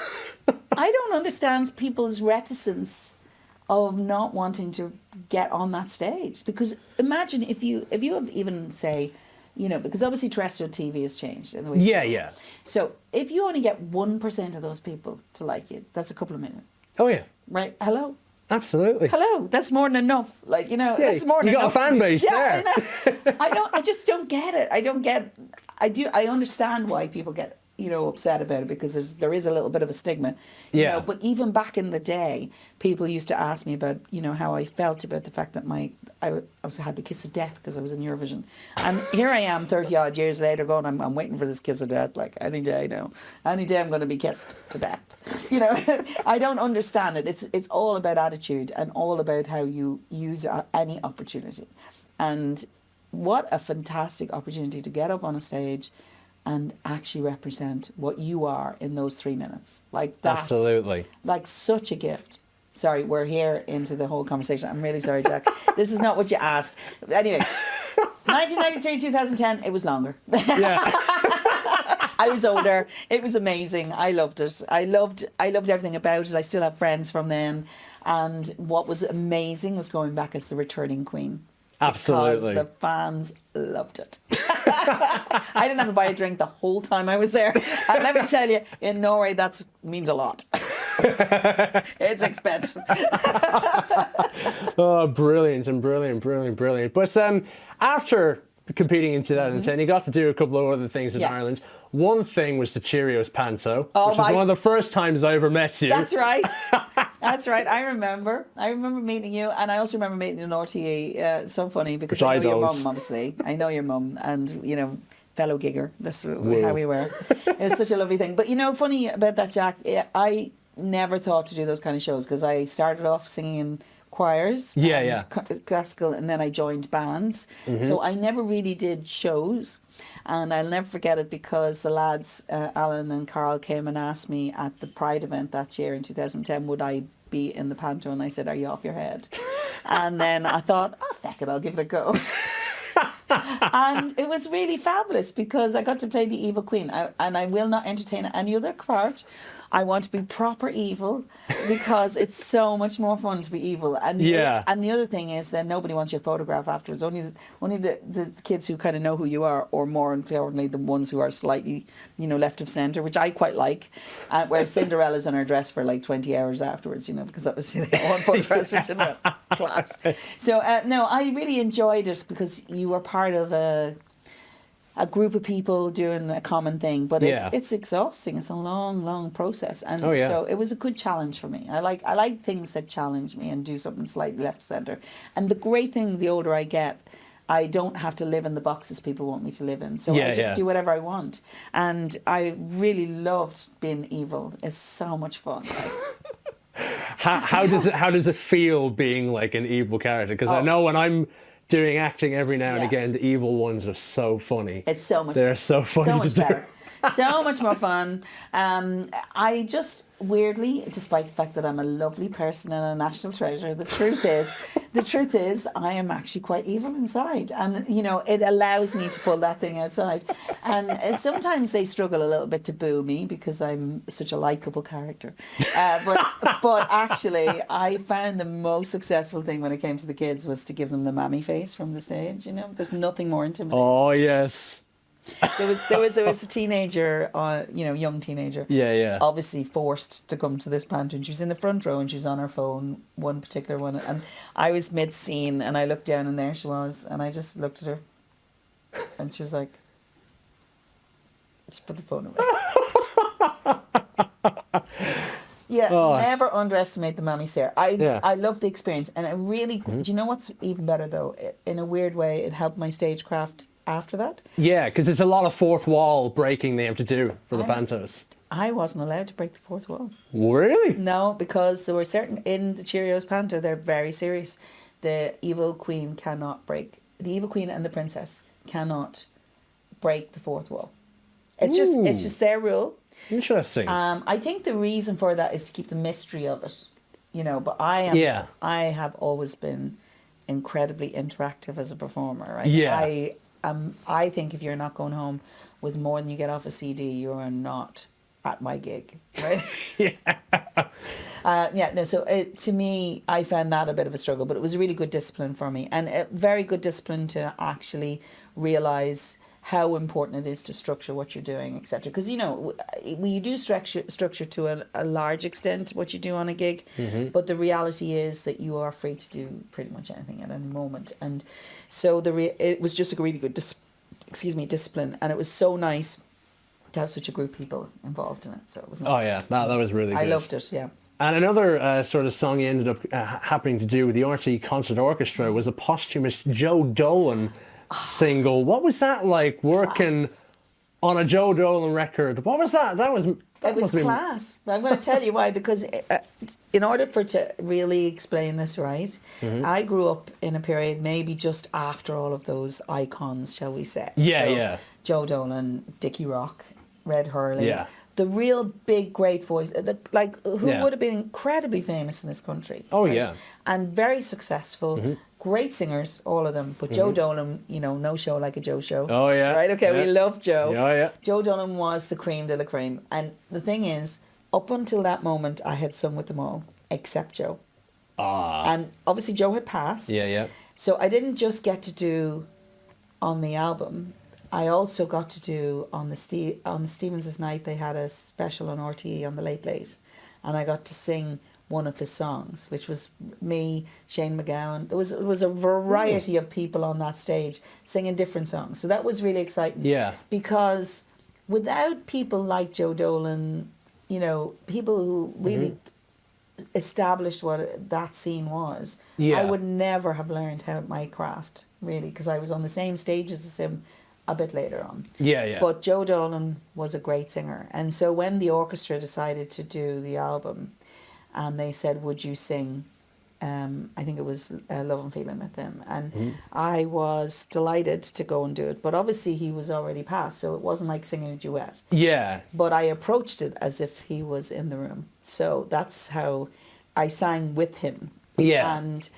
I don't understand people's reticence of not wanting to get on that stage. Because imagine if you have even, say, you know, because obviously terrestrial TV has changed in the way. Yeah. So if you only get 1% of those people to like you, that's a couple of million. Oh, yeah. Right? Hello? Absolutely. Hello, that's more than enough. Like, you know, that's more than enough. You got a fan base there. I just don't get it. I understand why people get, you know, upset about it, because there is a little bit of a stigma. You know, but even back in the day, people used to ask me about, you know, how I felt about the fact that I had the kiss of death because I was in Eurovision. And here I am 30 odd years later going, I'm waiting for this kiss of death, like any day now. Any day I'm going to be kissed to death. You know, I don't understand it. It's all about attitude and all about how you use any opportunity. And what a fantastic opportunity to get up on a stage and actually represent what you are in those 3 minutes. Like, that's absolutely, like such a gift. Sorry, we're here into the whole conversation. I'm really sorry, Jack. This is not what you asked. Anyway, 1993, 2010, it was longer. Yeah. I was older. It was amazing. I loved it. I loved everything about it. I still have friends from then. And what was amazing was going back as the returning queen. Absolutely. Because the fans loved it. I didn't have to buy a drink the whole time I was there. And let me tell you, in Norway, that means a lot. It's expensive. Oh, brilliant. But after competing in 2010, you got to do a couple of other things in Ireland. One thing was the Cheerios Panto, which was one of the first times I ever met you. That's right. That's right. I remember meeting you, and I also remember meeting you in RTE. It's so funny because I know your mum, obviously. I know your mum, and, you know, fellow gigger. That's how we were. It's such a lovely thing. But, you know, funny about that, Jack, I never thought to do those kind of shows because I started off singing in choirs, classical, and then I joined bands. So I never really did shows, and I'll never forget it because the lads, Alan and Carl, came and asked me at the Pride event that year in 2010, would I be in the Panto, and I said, are you off your head? And then I thought, oh, feck it, I'll give it a go. And it was really fabulous because I got to play the evil queen, and I will not entertain any other part. I want to be proper evil because it's so much more fun to be evil. And the other thing is that nobody wants your photograph afterwards. Only the kids who kind of know who you are, or more importantly, the ones who are slightly, you know, left of centre, which I quite like. Where Cinderella's in her dress for like 20 hours afterwards, you know, because that was one photograph with Cinderella. Class. So, no, I really enjoyed it because you were part of a group of people doing a common thing, but it's exhausting. It's a long process, and so it was a good challenge for me. I like things that challenge me and do something slightly left centre. And the great thing, the older I get, I don't have to live in the boxes people want me to live in. So I just do whatever I want, and I really loved being evil. It's so much fun. How does it feel being like an evil character? Because I know when I'm doing acting every now and again, the evil ones are so funny. It's so much. They're so funny. So much better. So much more fun. I just weirdly, despite the fact that I'm a lovely person and a national treasure, the truth is, I am actually quite evil inside, and it allows me to pull that thing outside. And sometimes they struggle a little bit to boo me because I'm such a likable character. But actually, I found the most successful thing when it came to the kids was to give them the mammy face from the stage. There's nothing more intimidating. Oh yes. There was a teenager, young teenager. Yeah. Obviously forced to come to this Panto, and she was in the front row and she was on her phone, one particular one, and I was mid scene and I looked down and there she was, and I just looked at her, and she was like, just put the phone away. Yeah, never underestimate the mammy stare. I love the experience, and it really. Do you know what's even better though? In a weird way, it helped my stagecraft after that. Yeah, because it's a lot of fourth wall breaking they have to do for the Pantos. I wasn't allowed to break the fourth wall. Really? No, because there were certain in the Cheerios Panto. They're very serious. The evil queen the evil queen and the princess cannot break the fourth wall. It's just their rule. Interesting. I think the reason for that is to keep the mystery of it, But I have always been incredibly interactive as a performer. Right? Yeah. I think if you're not going home with more than you get off a CD, you are not at my gig, right? So to me, I found that a bit of a struggle, but it was a really good discipline for me, and a very good discipline to actually realise how important it is to structure what you're doing, etc. Because we do structure to a large extent what you do on a gig, but the reality is that you are free to do pretty much anything at any moment. And so it was just a really good discipline, and it was so nice to have such a group of people involved in it. So it was nice. Oh yeah, that was really good. I loved it. Yeah. And another sort of song you ended up happening to do with the RT Concert Orchestra was a posthumous Joe Dolan single. What was that like working on a Joe Dolan record? What was that? It was class. I'm going to tell you why, because in order to really explain this right, I grew up in a period maybe just after all of those icons, shall we say. Yeah. Joe Dolan, Dickie Rock, Red Hurley. Yeah. The real big great voice, who would have been incredibly famous in this country. Oh right? yeah. And very successful. Great singers, all of them. But Joe Dolan, no show like a Joe show. Oh, yeah. Right, okay, Yeah. we love Joe. Yeah. Joe Dolan was the cream de la cream. And the thing is, up until that moment, I had sung with them all, except Joe. And obviously Joe had passed. Yeah. So I didn't just get to do on the album. I also got to do on the Stevens' night, they had a special on RTE on the Late Late. And I got to sing one of his songs, which was me, Shane McGowan. It was a variety of people on that stage singing different songs. So that was really exciting. Yeah. Because without people like Joe Dolan, people who really established what that scene was, I would never have learned my craft, really, because I was on the same stages as him a bit later on. Yeah. But Joe Dolan was a great singer. And so when the orchestra decided to do the album, and they said, would you sing, I think it was Love and Feeling with him. And I was delighted to go and do it. But obviously he was already passed, so it wasn't like singing a duet. Yeah. But I approached it as if he was in the room. So that's how I sang with him. Yeah. And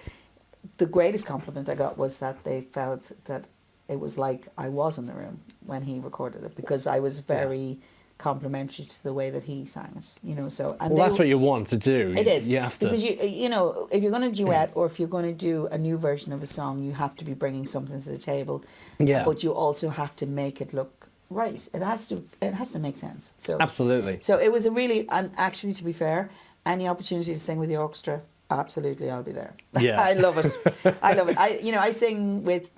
the greatest compliment I got was that they felt that it was like I was in the room when he recorded it, because I was very complimentary to the way that he sang it, so. And that's what you want to do. It is. You have to. Because if you're going to duet or if you're going to do a new version of a song, you have to be bringing something to the table. Yeah. But you also have to make it look right. It has to make sense. So Absolutely. So it was and actually, to be fair, any opportunity to sing with the orchestra, absolutely, I'll be there. Yeah. I love it. I sing with,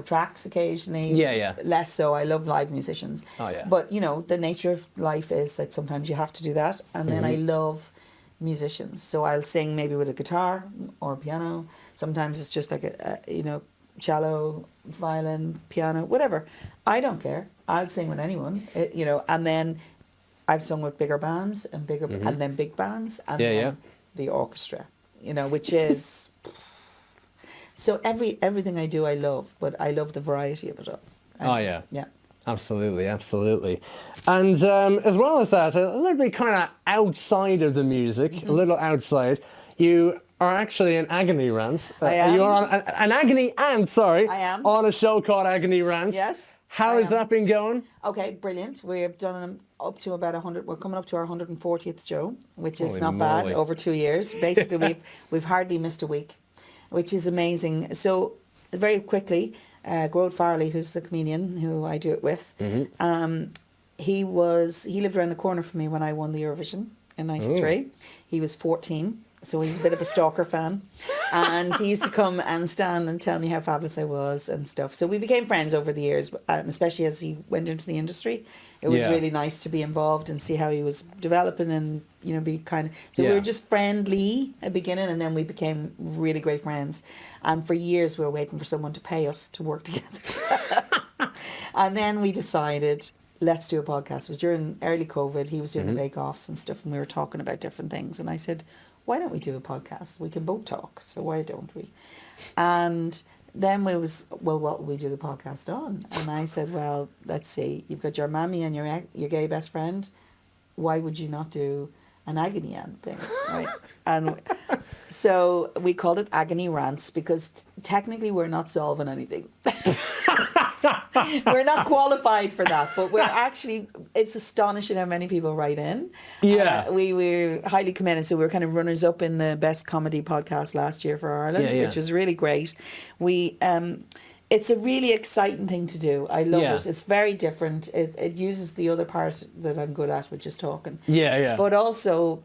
tracks occasionally. Yeah. Less so. I love live musicians. Oh, yeah. But, the nature of life is that sometimes you have to do that. And then I love musicians. So I'll sing maybe with a guitar or a piano. Sometimes it's just like a cello, violin, piano, whatever. I don't care. I'll sing with anyone, and then I've sung with bigger bands and and then big bands and then the orchestra, which is so everything I do I love, but I love the variety of it all. Oh yeah. Yeah. Absolutely, absolutely. And as well as that, a little bit kind of outside of the music, a little outside, you are actually an Agony Rant. I am. You are on an Agony Aunt, sorry. I am. On a show called Agony Rants. Yes, How I has am. that been going? Okay, brilliant. We have done them up to about 100. We're coming up to our 140th show, which is Holy not bad moly. over 2 years. Basically, we've hardly missed a week, which is amazing. So, very quickly, Gearoid Farley, who's the comedian who I do it with, he lived around the corner from me when I won the Eurovision in '93. He was 14. So he's a bit of a stalker fan. And he used to come and stand and tell me how fabulous I was and stuff. So we became friends over the years, especially as he went into the industry. It was really nice to be involved and see how he was developing and, be kind of... So we were just friendly at the beginning, and then we became really great friends. And for years we were waiting for someone to pay us to work together. And then we decided... let's do a podcast. It was during early COVID. He was doing the bake-offs and stuff, and we were talking about different things. And I said, why don't we do a podcast? We can both talk, so why don't we? And then we was, well, what will we do the podcast on? And I said, well, let's see. You've got your mammy and your gay best friend. Why would you not do an Agony Aunt thing, right? And so we called it Agony Rants because technically we're not solving anything. We're not qualified for that, but we're actually, it's astonishing how many people write in. Yeah. We were highly commended, so we were kind of runners up in the best comedy podcast last year for Ireland, which was really great. It's a really exciting thing to do. I love it. It's very different. It uses the other part that I'm good at, which is talking. Yeah. But also,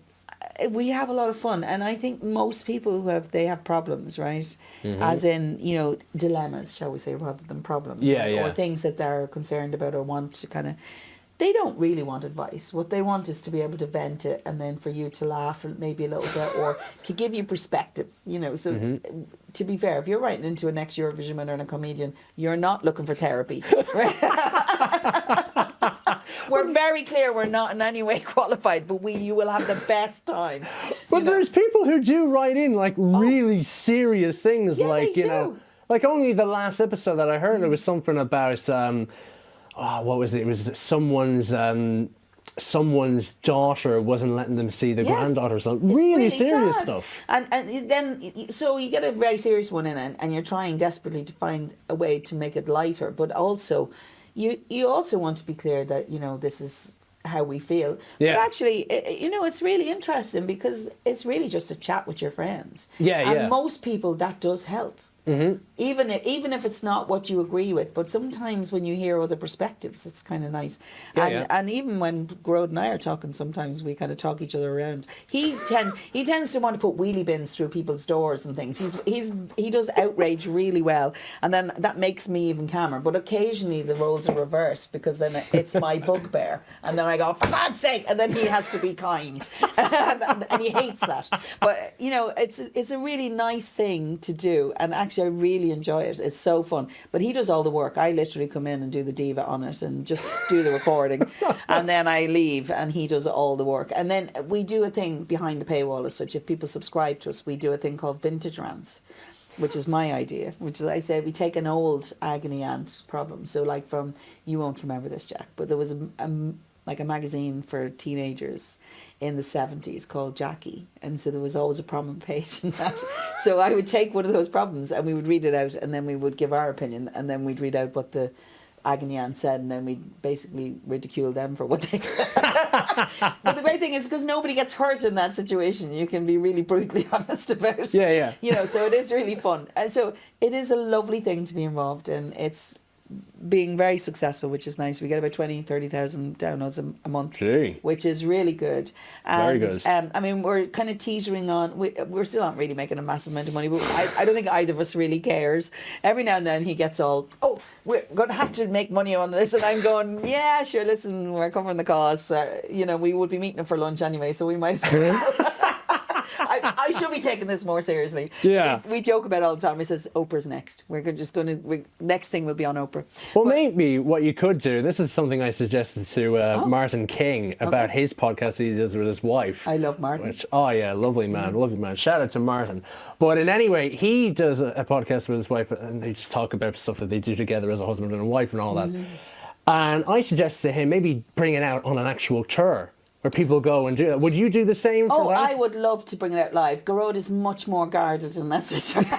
we have a lot of fun, and I think most people who have problems, right? As in, dilemmas, shall we say, rather than problems, or things that they're concerned about or want to kind of. They don't really want advice. What they want is to be able to vent it, and then for you to laugh maybe a little bit, or to give you perspective. So to be fair, if you're writing into a next Eurovision winner and a comedian, you're not looking for therapy. Right? We're very clear we're not in any way qualified, but you will have the best time. But there's people who do write in like really serious things, like like only the last episode that I heard, there was something about what was it? It was someone's daughter wasn't letting them see the granddaughter. So really serious sad stuff. And then so you get a very serious one in, and you're trying desperately to find a way to make it lighter, but also. You also want to be clear that, this is how we feel. Yeah. But actually, it's really interesting because it's really just a chat with your friends. And most people, that does help. Even if it's not what you agree with, but sometimes when you hear other perspectives, it's kind of nice. And even when Gearoid and I are talking, sometimes we kind of talk each other around. He tends to want to put wheelie bins through people's doors and things. He does outrage really well, and then that makes me even calmer. But occasionally the roles are reversed because then it's my bugbear, and then I go, for God's sake, and then he has to be kind, and he hates that. But it's a really nice thing to do, and actually. I really enjoy it. It's so fun. But he does all the work. I literally come in and do the diva on it and just do the recording. And then I leave and he does all the work. And then we do a thing behind the paywall as such. If people subscribe to us, we do a thing called Vintage Rants, which is my idea, which is, I say, we take an old Agony Aunt problem. So like from, you won't remember this, Jack, but there was a magazine for teenagers in the 70s called Jackie, and so there was always a problem page in that. So I would take one of those problems and we would read it out, and then we would give our opinion, and then we'd read out what the Agony Aunt said, and then we'd basically ridicule them for what they said. But the great thing is, because nobody gets hurt in that situation, you can be really brutally honest about it. So it is really fun, and so it is a lovely thing to be involved in. It's being very successful, which is nice. We get about 30,000 downloads a month, which is really good. And, very good. I mean, we're kind of teetering on. We're still not really making a massive amount of money, but I don't think either of us really cares. Every now and then he gets all, we're going to have to make money on this, and I'm going, yeah, sure. Listen, we're covering the costs. We would be meeting for lunch anyway, so we might as well. I should be taking this more seriously. Yeah. We joke about it all the time. He says, Oprah's next. Next thing will be on Oprah. Well, maybe what you could do, this is something I suggested to Martin King about his podcast he does with his wife. I love Martin. Lovely man. Shout out to Martin. But in any way, he does a podcast with his wife, and they just talk about stuff that they do together as a husband and a wife and all that. And I suggested to him maybe bring it out on an actual tour where people go and do it. Would you do the same for that? I would love to bring it out live. Gearoid is much more guarded in that situation.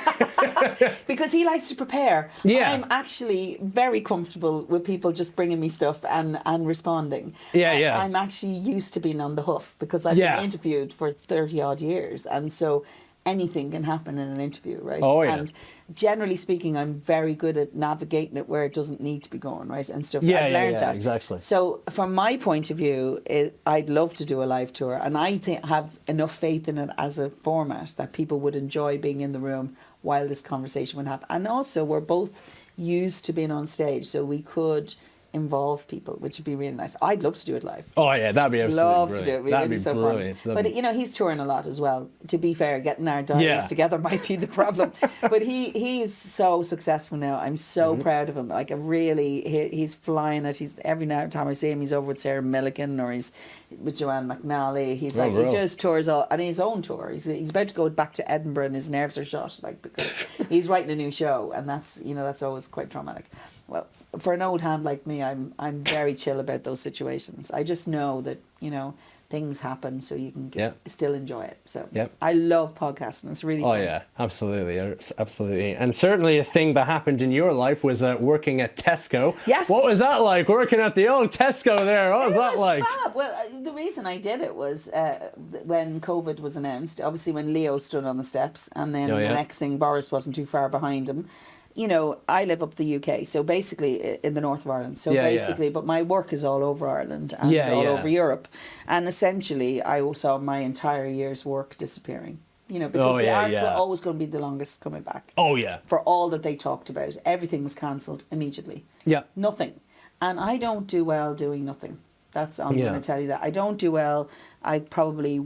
Because he likes to prepare. Yeah. I'm actually very comfortable with people just bringing me stuff and responding. Yeah. I'm actually used to being on the hoof because I've been interviewed for 30 odd years. And so anything can happen in an interview, right? Oh, yeah. And generally speaking, I'm very good at navigating it where it doesn't need to be going, right? And stuff. Yeah, I've learned that. Exactly. So from my point of view, I'd love to do a live tour. And I have enough faith in it as a format that people would enjoy being in the room while this conversation would happen. And also, we're both used to being on stage, so we could involve people, which would be really nice. I'd love to do it live. Oh yeah, that'd be absolutely love brilliant. to do it. It'd be That'd really be so brilliant. fun. But you know, he's touring a lot as well. To be fair, getting our diaries together might be the problem. But he's so successful now. I'm so proud of him. Like, he's flying it. He's every time I see him, he's over with Sarah Millican or he's with Joanne McNally. He's he just tours all, and his own tour. He's about to go back to Edinburgh, and his nerves are shot, like, because he's writing a new show, and that's always quite traumatic. Well, for an old hand like me, I'm very chill about those situations. I just know that, things happen, so you can still enjoy it. So I love podcasting. It's really fun. Oh yeah, absolutely. And certainly a thing that happened in your life was working at Tesco. Yes. What was that like, working at the old Tesco there? What was that like? Fab. Well, the reason I did it was when COVID was announced, obviously when Leo stood on the steps, and then the next thing, Boris wasn't too far behind him. I live up the UK, so basically in the north of Ireland. So but my work is all over Ireland and all over Europe. And essentially, I saw my entire year's work disappearing. Because the arts were always going to be the longest coming back. Oh, yeah. For all that they talked about. Everything was cancelled immediately. Yeah. Nothing. And I don't do well doing nothing. I'm going to tell you that. I don't do well. I probably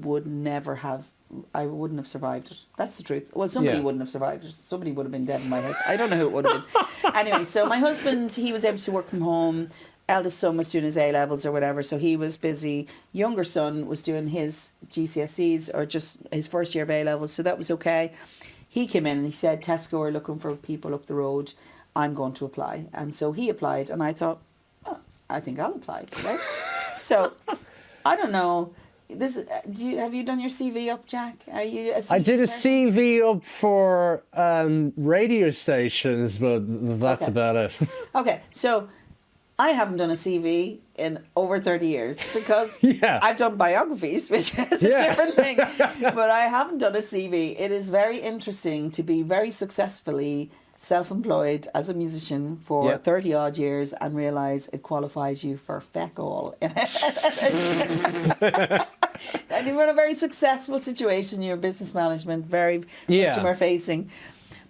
I wouldn't have survived it. That's the truth. Well, somebody wouldn't have survived it. Somebody would have been dead in my house. I don't know who it would have been. Anyway, so my husband, he was able to work from home. Eldest son was doing his A-levels or whatever, so he was busy. Younger son was doing his GCSEs or just his first year of A-levels, so that was okay. He came in and he said, Tesco are looking for people up the road. I'm going to apply. And so he applied, and I thought, I think I'll apply. Right? So, I don't know. Have you done your CV up, Jack? Are you I did a CV up for radio stations, but that's about it. Okay, so I haven't done a CV in over 30 years because I've done biographies, which is a different thing. But I haven't done a CV. It is very interesting to be very successfully self-employed as a musician for 30 odd years and realise it qualifies you for feck all. And you're in a very successful situation. You're business management, very customer facing.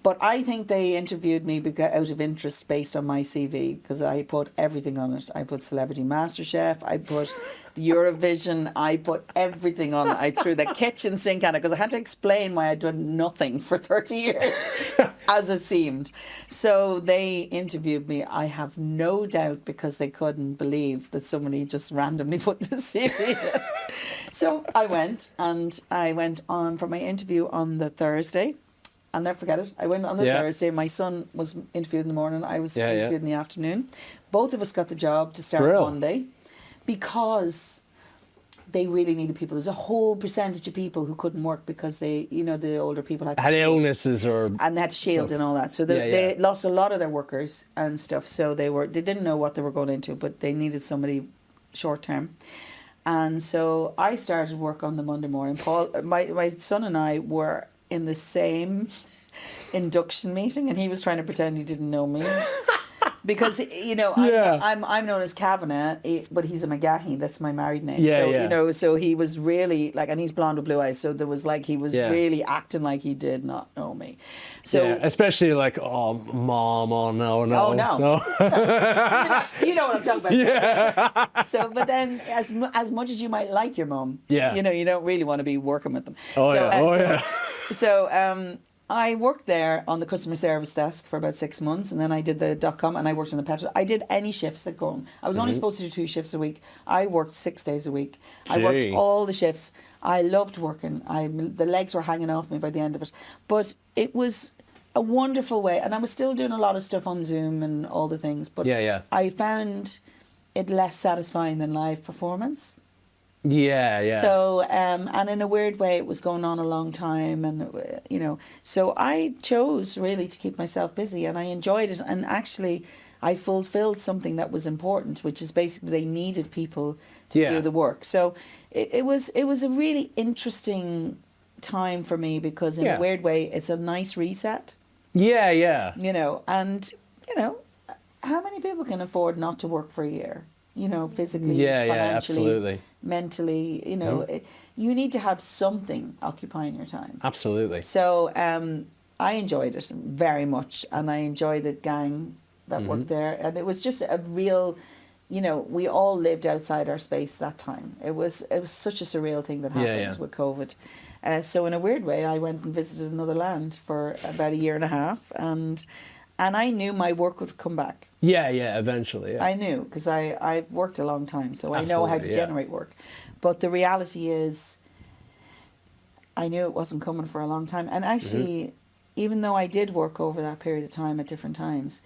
But I think they interviewed me out of interest based on my CV because I put everything on it. I put Celebrity MasterChef, I put the Eurovision, I put everything on it. I threw the kitchen sink on it because I had to explain why I'd done nothing for 30 years, as it seemed. So they interviewed me. I have no doubt because they couldn't believe that somebody just randomly put the CV in. So I went on for my interview on the Thursday. I'll never forget it. I went on the Thursday. My son was interviewed in the morning. I was interviewed in the afternoon. Both of us got the job to start Monday because they really needed people. There's a whole percentage of people who couldn't work because the older people had illnesses and they had to shield and all that. So they lost a lot of their workers and stuff. So they didn't know what they were going into, but they needed somebody short term. And so I started work on the Monday morning. Paul, my son and I were in the same induction meeting, and he was trying to pretend he didn't know me because I'm known as Kavanagh, but he's a McGahey. That's my married name. So he was really like, and he's blonde with blue eyes. So there was like he was really acting like he did not know me. So especially like, oh, mom, oh no. You know what I'm talking about. Yeah. So, but then as much as you might like your mom, you don't really want to be working with them. So I worked there on the customer service desk for about 6 months, and then I did the .com, and I worked in the petrol. I did any shifts that go on. I was only supposed to do 2 shifts a week. I worked 6 days a week. I worked all the shifts. I loved working. The legs were hanging off me by the end of it. But it was a wonderful way, and I was still doing a lot of stuff on Zoom and all the things. But I found it less satisfying than live performance. Yeah, yeah. So, and in a weird way, it was going on a long time, and so I chose really to keep myself busy, and I enjoyed it, and actually, I fulfilled something that was important, which is basically they needed people to do the work. So, it was a really interesting time for me because in a weird way, it's a nice reset. Yeah, yeah. And how many people can afford not to work for a year? Physically, financially, absolutely. Mentally, you need to have something occupying your time. Absolutely. So I enjoyed it very much, and I enjoy the gang that worked there, and it was just a real, we all lived outside our space that time. It was such a surreal thing that happened with COVID. So in a weird way, I went and visited another land for about a year and a half, and I knew my work would come back. Yeah, eventually. Yeah. I knew, because I've worked a long time, so I know how to generate work. But the reality is, I knew it wasn't coming for a long time. And actually, even though I did work over that period of time at different times,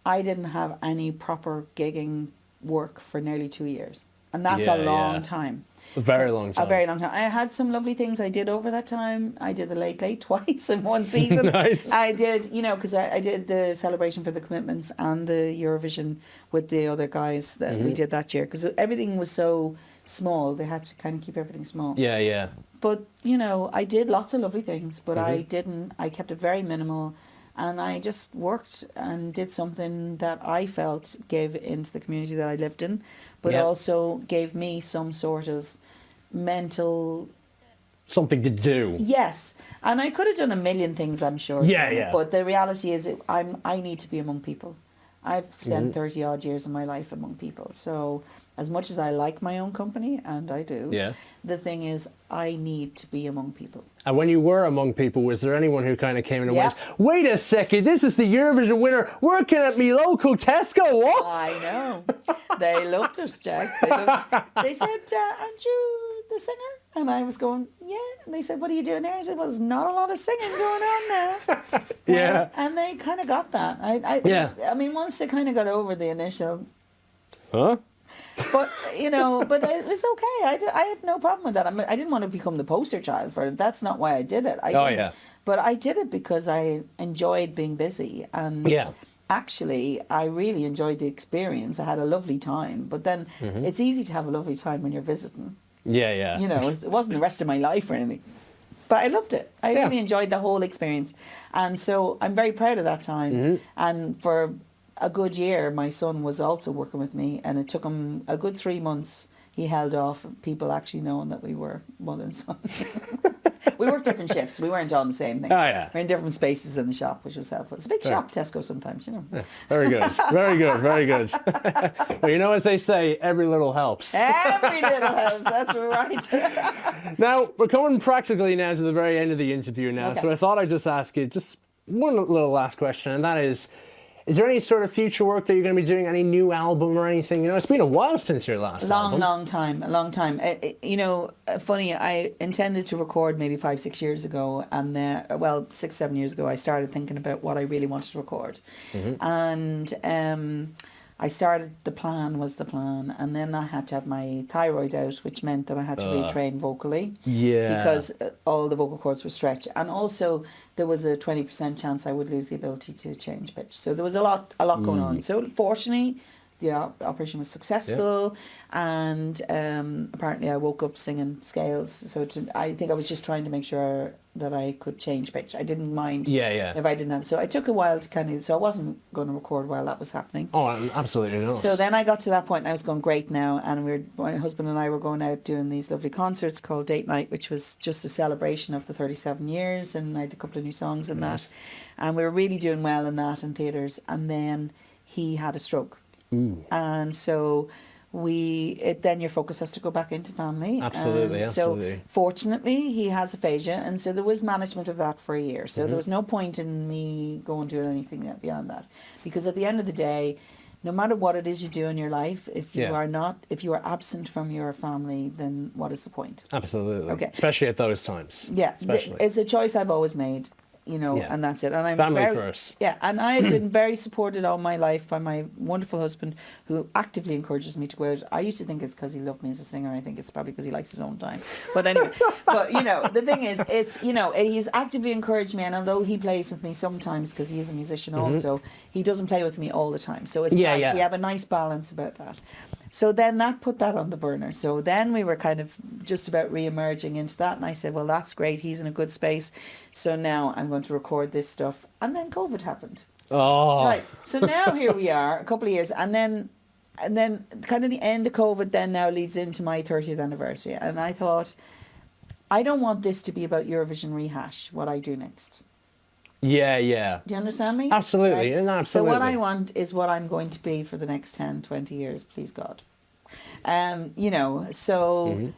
I didn't have any proper gigging work for nearly 2 years. And that's a long time. A very long time. A very long time. I had some lovely things I did over that time. I did the Late Late twice in one season. Nice. I did, because I did the celebration for the Commitments and the Eurovision with the other guys that we did that year. Because everything was so small. They had to kind of keep everything small. Yeah, yeah. But, I did lots of lovely things. But I kept it very minimal. And I just worked and did something that I felt gave into the community that I lived in, but also gave me some sort of mental... Something to do. Yes. And I could have done a million things, I'm sure. Yeah. But the reality is I need to be among people. I've spent 30 odd years of my life among people. So as much as I like my own company, and I do, the thing is I need to be among people. And when you were among people, was there anyone who kind of came in and went, wait a second, this is the Eurovision winner working at me local Tesco, what? I know. They loved us, Jack. They said, aren't you the singer? And I was going, yeah. And they said, what are you doing there? I said, well, there's not a lot of singing going on now. And they kind of got that. I mean, once they kind of got over the initial... Huh? But, but it was okay. I had no problem with that. I mean, I didn't want to become the poster child for it. That's not why I did it. But I did it because I enjoyed being busy. And actually, I really enjoyed the experience. I had a lovely time. But then it's easy to have a lovely time when you're visiting. Yeah. It wasn't the rest of my life or anything. But I loved it. I really enjoyed the whole experience. And so I'm very proud of that time. And for a good year, my son was also working with me, and it took him a good 3 months. He held off people actually knowing that we were mother and son. We worked different shifts. We weren't on the same thing. We're in different spaces in the shop, which was helpful. It's a big shop, Tesco, sometimes, Yeah. Very good. Very good. Well, as they say, every little helps. Every little helps. That's right. Now, we're coming practically now to the very end of the interview now. So I thought I'd just ask you just one little last question, and that is there any sort of future work that you're going to be doing? Any new album or anything? It's been a while since your last album. A long time. Funny, I intended to record maybe 5-6 years ago, and 6-7 years ago, I started thinking about what I really wanted to record. And I started, the plan, and then I had to have my thyroid out, which meant that I had to retrain vocally. Because all the vocal cords were stretched. And also, there was a 20% chance I would lose the ability to change pitch. So there was a lot going on. So fortunately, the operation was successful, and apparently I woke up singing scales. So I think I was just trying to make sure that I could change pitch. I didn't mind if I didn't have. So I took a while to so I wasn't going to record while that was happening. Oh, absolutely not. So then I got to that point and I was going, great now. And my husband and I were going out doing these lovely concerts called Date Night, which was just a celebration of the 37 years. And I had a couple of new songs in that. And we were really doing well in that in theatres. And then he had a stroke. And so then your focus has to go back into family. Absolutely. So fortunately he has aphasia, and so there was management of that for a year. So there was no point in me going to do anything beyond that, because at the end of the day, no matter what it is you do in your life, if you are absent from your family, then what is the point? Absolutely. Okay. Especially at those times. Yeah. It's a choice I've always made. you know, Yeah. and that's it. And I'm Family very, first. Yeah, and I've been very supported all my life by my wonderful husband, who actively encourages me to go out. I used to think it's because he loved me as a singer. I think it's probably because he likes his own time. But anyway, but you know, the thing is, it's, you know, he's actively encouraged me, and although he plays with me sometimes because he is a musician also, he doesn't play with me all the time. So it's nice. Yeah. We have a nice balance about that. So then that put that on the burner. So then we were kind of just about re-emerging into that. And I said, well, that's great. He's in a good space. So now I'm going to record this stuff. And then COVID happened. Oh. Right. So now here we are, a couple of years. And then kind of the end of COVID then now leads into my 30th anniversary. And I thought, I don't want this to be about Eurovision rehash, what I do next. Yeah. Do you understand me? Absolutely. Right? Absolutely. So what I want is what I'm going to be for the next 10, 20 years, please God. You know, so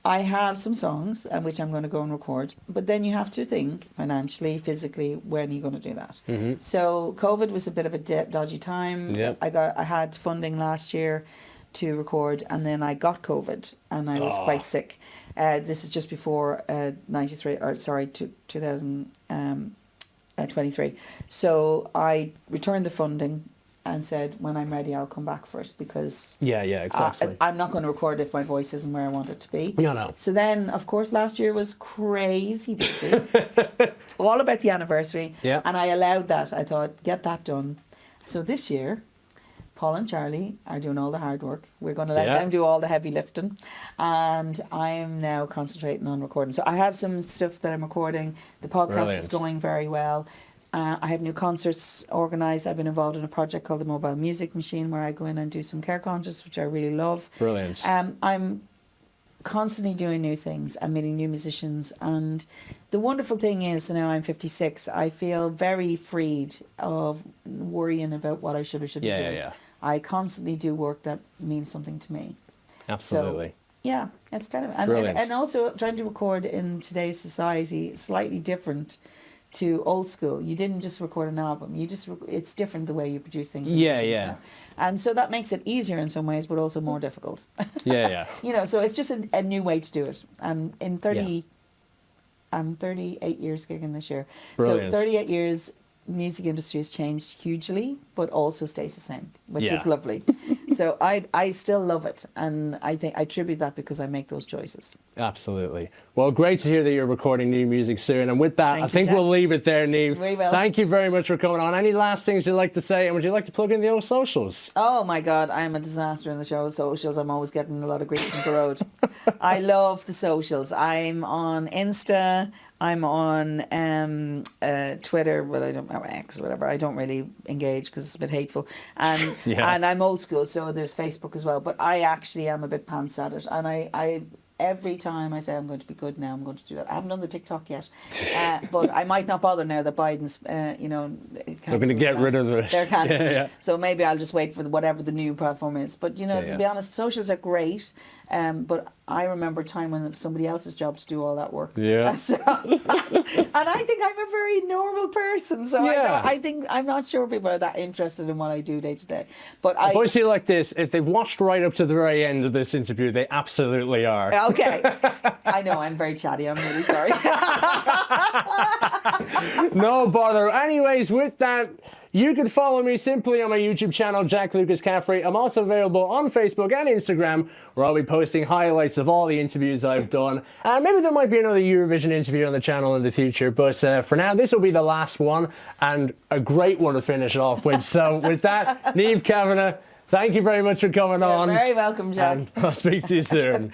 I have some songs which I'm going to go and record, but then you have to think financially, physically, when are you going to do that? So COVID was a bit of a dodgy time. Yep. I had funding last year to record, and then I got COVID and I was quite sick. This is just before 2023. So I returned the funding and said, when I'm ready, I'll come back for it, because Yeah, exactly. I'm not going to record if my voice isn't where I want it to be. No. So then, of course, last year was crazy busy. All about the anniversary. Yeah. And I allowed that. I thought, get that done. So this year, Paul and Charlie are doing all the hard work. We're going to let them do all the heavy lifting. And I'm now concentrating on recording. So I have some stuff that I'm recording. The podcast is going very well. I have new concerts organised. I've been involved in a project called the Mobile Music Machine, where I go in and do some care concerts, which I really love. Brilliant. I'm constantly doing new things and meeting new musicians. And the wonderful thing is, now I'm 56, I feel very freed of worrying about what I should or shouldn't do. Yeah. I constantly do work that means something to me. Absolutely. So, yeah, it's kind of... And also trying to record in today's society slightly different to old school. You didn't just record an album. It's different the way you produce things. Yeah. And so that makes it easier in some ways, but also more difficult. Yeah. You know, so it's just a new way to do it. And I'm 38 years gigging this year. Brilliant. So 38 years, music industry has changed hugely, but also stays the same, which is lovely. So I still love it, and I think I attribute that because I make those choices. Absolutely. Well, great to hear that you're recording new music soon. And with that, I think we'll leave it there, Niamh. We will. Thank you very much for coming on. Any last things you'd like to say? And would you like to plug in the old socials? Oh my God, I am a disaster in the show socials. I'm always getting a lot of grief from the road. I love the socials. I'm on Insta. I'm on Twitter, but I don't know, X or whatever. I don't really engage because it's a bit hateful. And and I'm old school, so there's Facebook as well. But I actually am a bit pants at it. And I every time I say I'm going to be good now, I'm going to do that. I haven't done the TikTok yet, but I might not bother now that Biden's, they're going to get rid of it. They're cancelled. So maybe I'll just wait for whatever the new platform is. But, to be honest, socials are great. But I remember a time when it was somebody else's job to do all that work. Yeah. So, and I think I'm a very normal person. So I think I'm not sure people are that interested in what I do day to day. But I always feel like this, if they've watched right up to the very end of this interview, they absolutely are. Okay. I know, I'm very chatty. I'm really sorry. No bother. Anyways, with that, you can follow me simply on my YouTube channel, Jack Lucas Caffrey. I'm also available on Facebook and Instagram, where I'll be posting highlights of all the interviews I've done. Maybe there might be another Eurovision interview on the channel in the future, but for now, this will be the last one, and a great one to finish off with. So with that, Niamh Kavanagh, thank you very much for coming on. You're very welcome, Jack. And I'll speak to you soon.